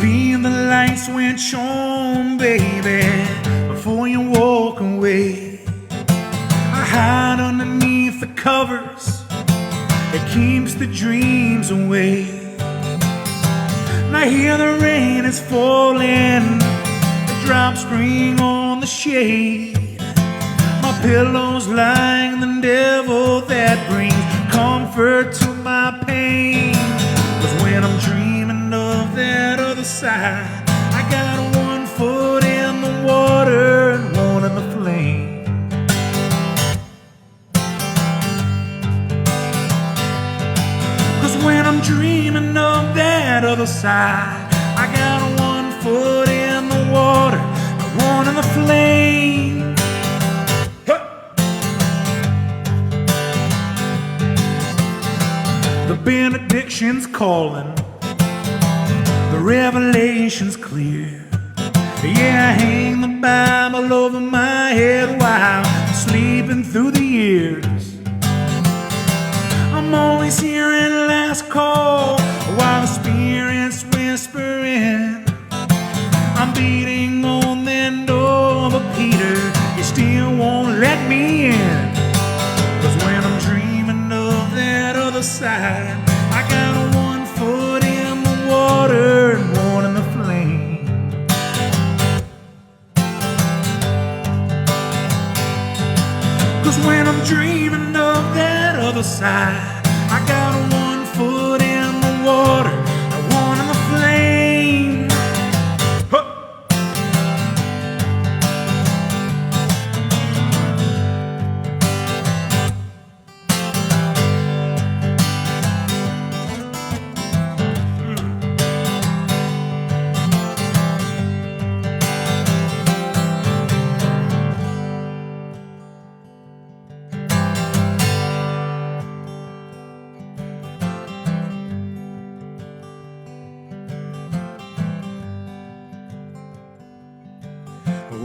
Leave the light switch on, baby, before you walk away. I hide underneath the covers, it keeps the dreams away. And I hear the rain is falling, the drops spring on the shade. My pillow's like the devil that brings comfort to my pain. 'Cause when I'm dreaming of that other side, I got 1 foot in the water and 1 in the flame. 'Cause when I'm dreaming of that other side, I got 1 foot in the water and 1 in the flame. The benediction's calling, the revelation's clear. Yeah, I hang the Bible over my head while I'm sleeping through the years. I'm always hearing last call while the Spirit's whispering. I'm beating on that door, but Peter, you still won't let me in. 'Cause when I'm dreaming of that other side, I got 1 foot in the water and 1 in the flame. 'Cause when I'm dreaming of that other side, I got 1 foot in the water and 1 in the flame. Huh.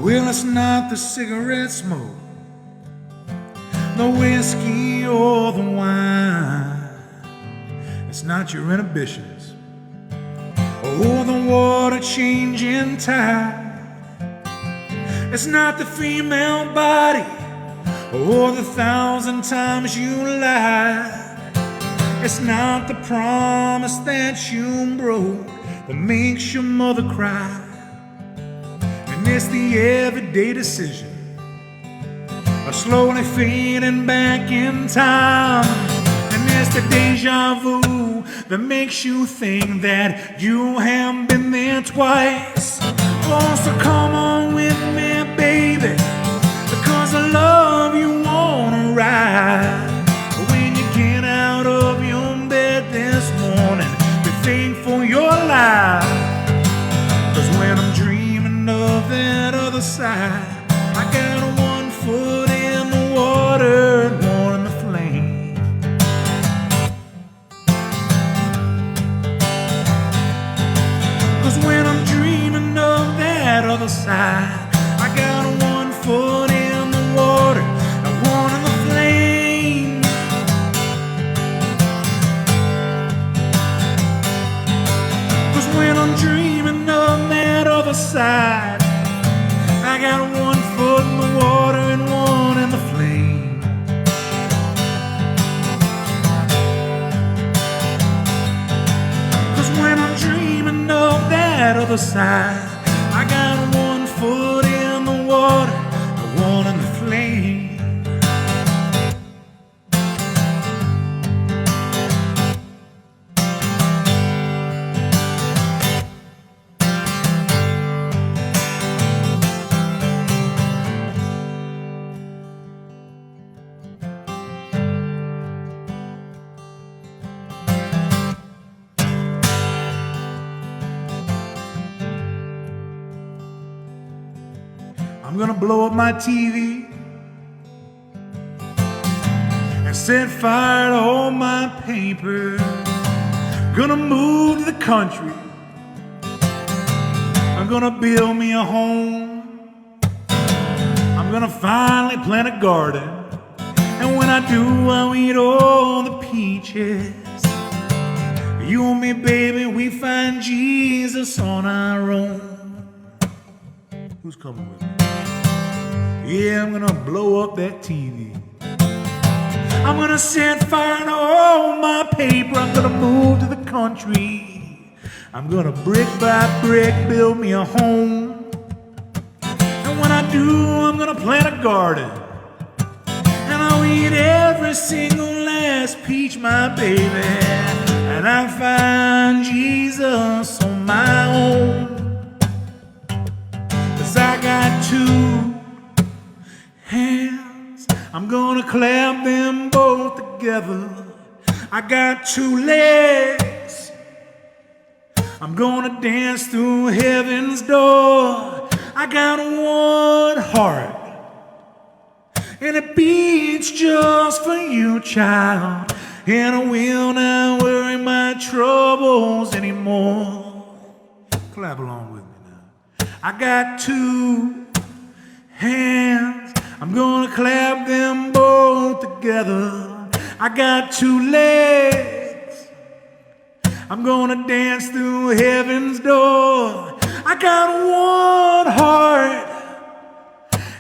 Well, it's not the cigarette smoke, the whiskey or the wine. It's not your inhibitions or the water changing tide. It's not the female body or the 1,000 times you lied. It's not the promise that you broke that makes your mother cry. And it's the everyday decision of slowly fading back in time. And it's the deja vu that makes you think that you haven't been there twice. Oh, so come on with me, baby, because I love you wanna ride. When you get out of your bed this morning, be thankful you're alive. Cause when I'm dreaming of that other side, I got one foot in the water and one in the flame. Cause when I'm dreaming of that other side, I got one foot in the water and one in the flame. Cause when I'm dreaming of that other side, I got one foot in the water and one in the flame. Cause when I'm dreaming of that other side, I got one foot in the water and one in the flame. I'm gonna blow up my TV and set fire to all my paper. Gonna move to the country. I'm gonna build me a home. I'm gonna finally plant a garden. And when I do, I'll eat all the peaches. You and me, baby, we find Jesus on our own. Who's coming with me? Yeah, I'm gonna blow up that TV. I'm gonna set fire to all my paper. I'm gonna move to the country. I'm gonna brick by brick build me a home. And when I do, I'm gonna plant a garden. And I'll eat every single last peach, my baby. And I find Jesus on my own. 'Cause I got two hands, I'm gonna clap them both together. I got two legs, I'm gonna dance through heaven's door. I got one heart, and it beats just for you, child. And I will not worry my troubles anymore. Clap along with me now. I got two hands, I'm gonna clap them both together. I got two legs, I'm gonna dance through heaven's door. I got one heart,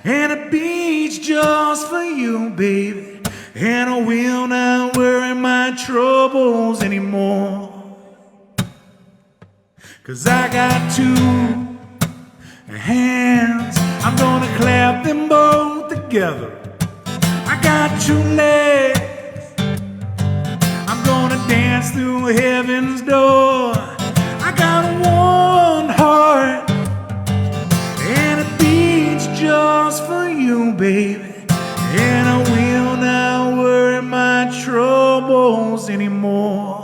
and it beats just for you, baby. And I will not worry my troubles anymore. 'Cause I got two hands, I'm gonna clap them both together. I got two legs, I'm gonna dance through heaven's door. I got one heart, and it beats just for you, baby. And I will not worry my troubles anymore.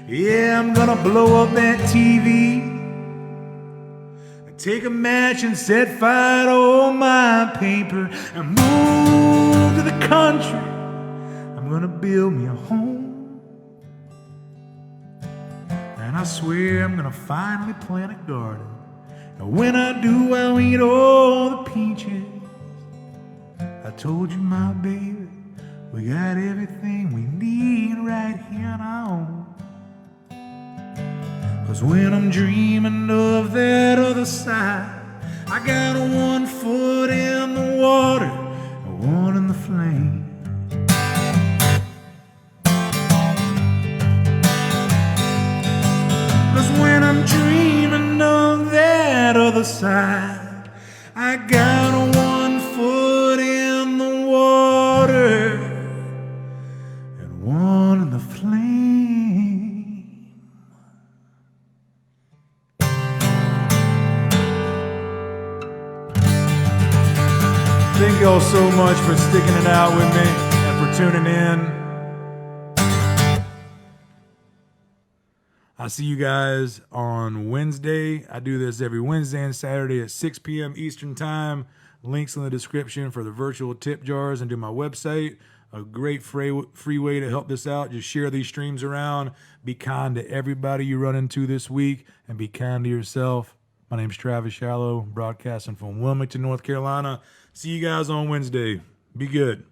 Yeah, I'm gonna blow up that TV, take a match and set fire to all my paper, and move to the country. I'm gonna build me a home, and I swear I'm gonna finally plant a garden. And when I do, I'll eat all the peaches. I told you, my baby, we got everything we need right here now. 'Cause when I'm dreaming of that other side, I got one foot in the water and one in the flame. 'Cause when I'm dreaming of that other side, I got one foot in the water and one in the flame. Thank y'all so much for sticking it out with me and for tuning in. I'll see you guys on Wednesday. I do this every Wednesday and Saturday at 6 p.m. Eastern Time. Links in the description for the virtual tip jars and to my website. A great free way to help this out. Just share these streams around. Be kind to everybody you run into this week and be kind to yourself. My name's Travis Shallow, broadcasting from Wilmington, North Carolina. See you guys on Wednesday. Be good.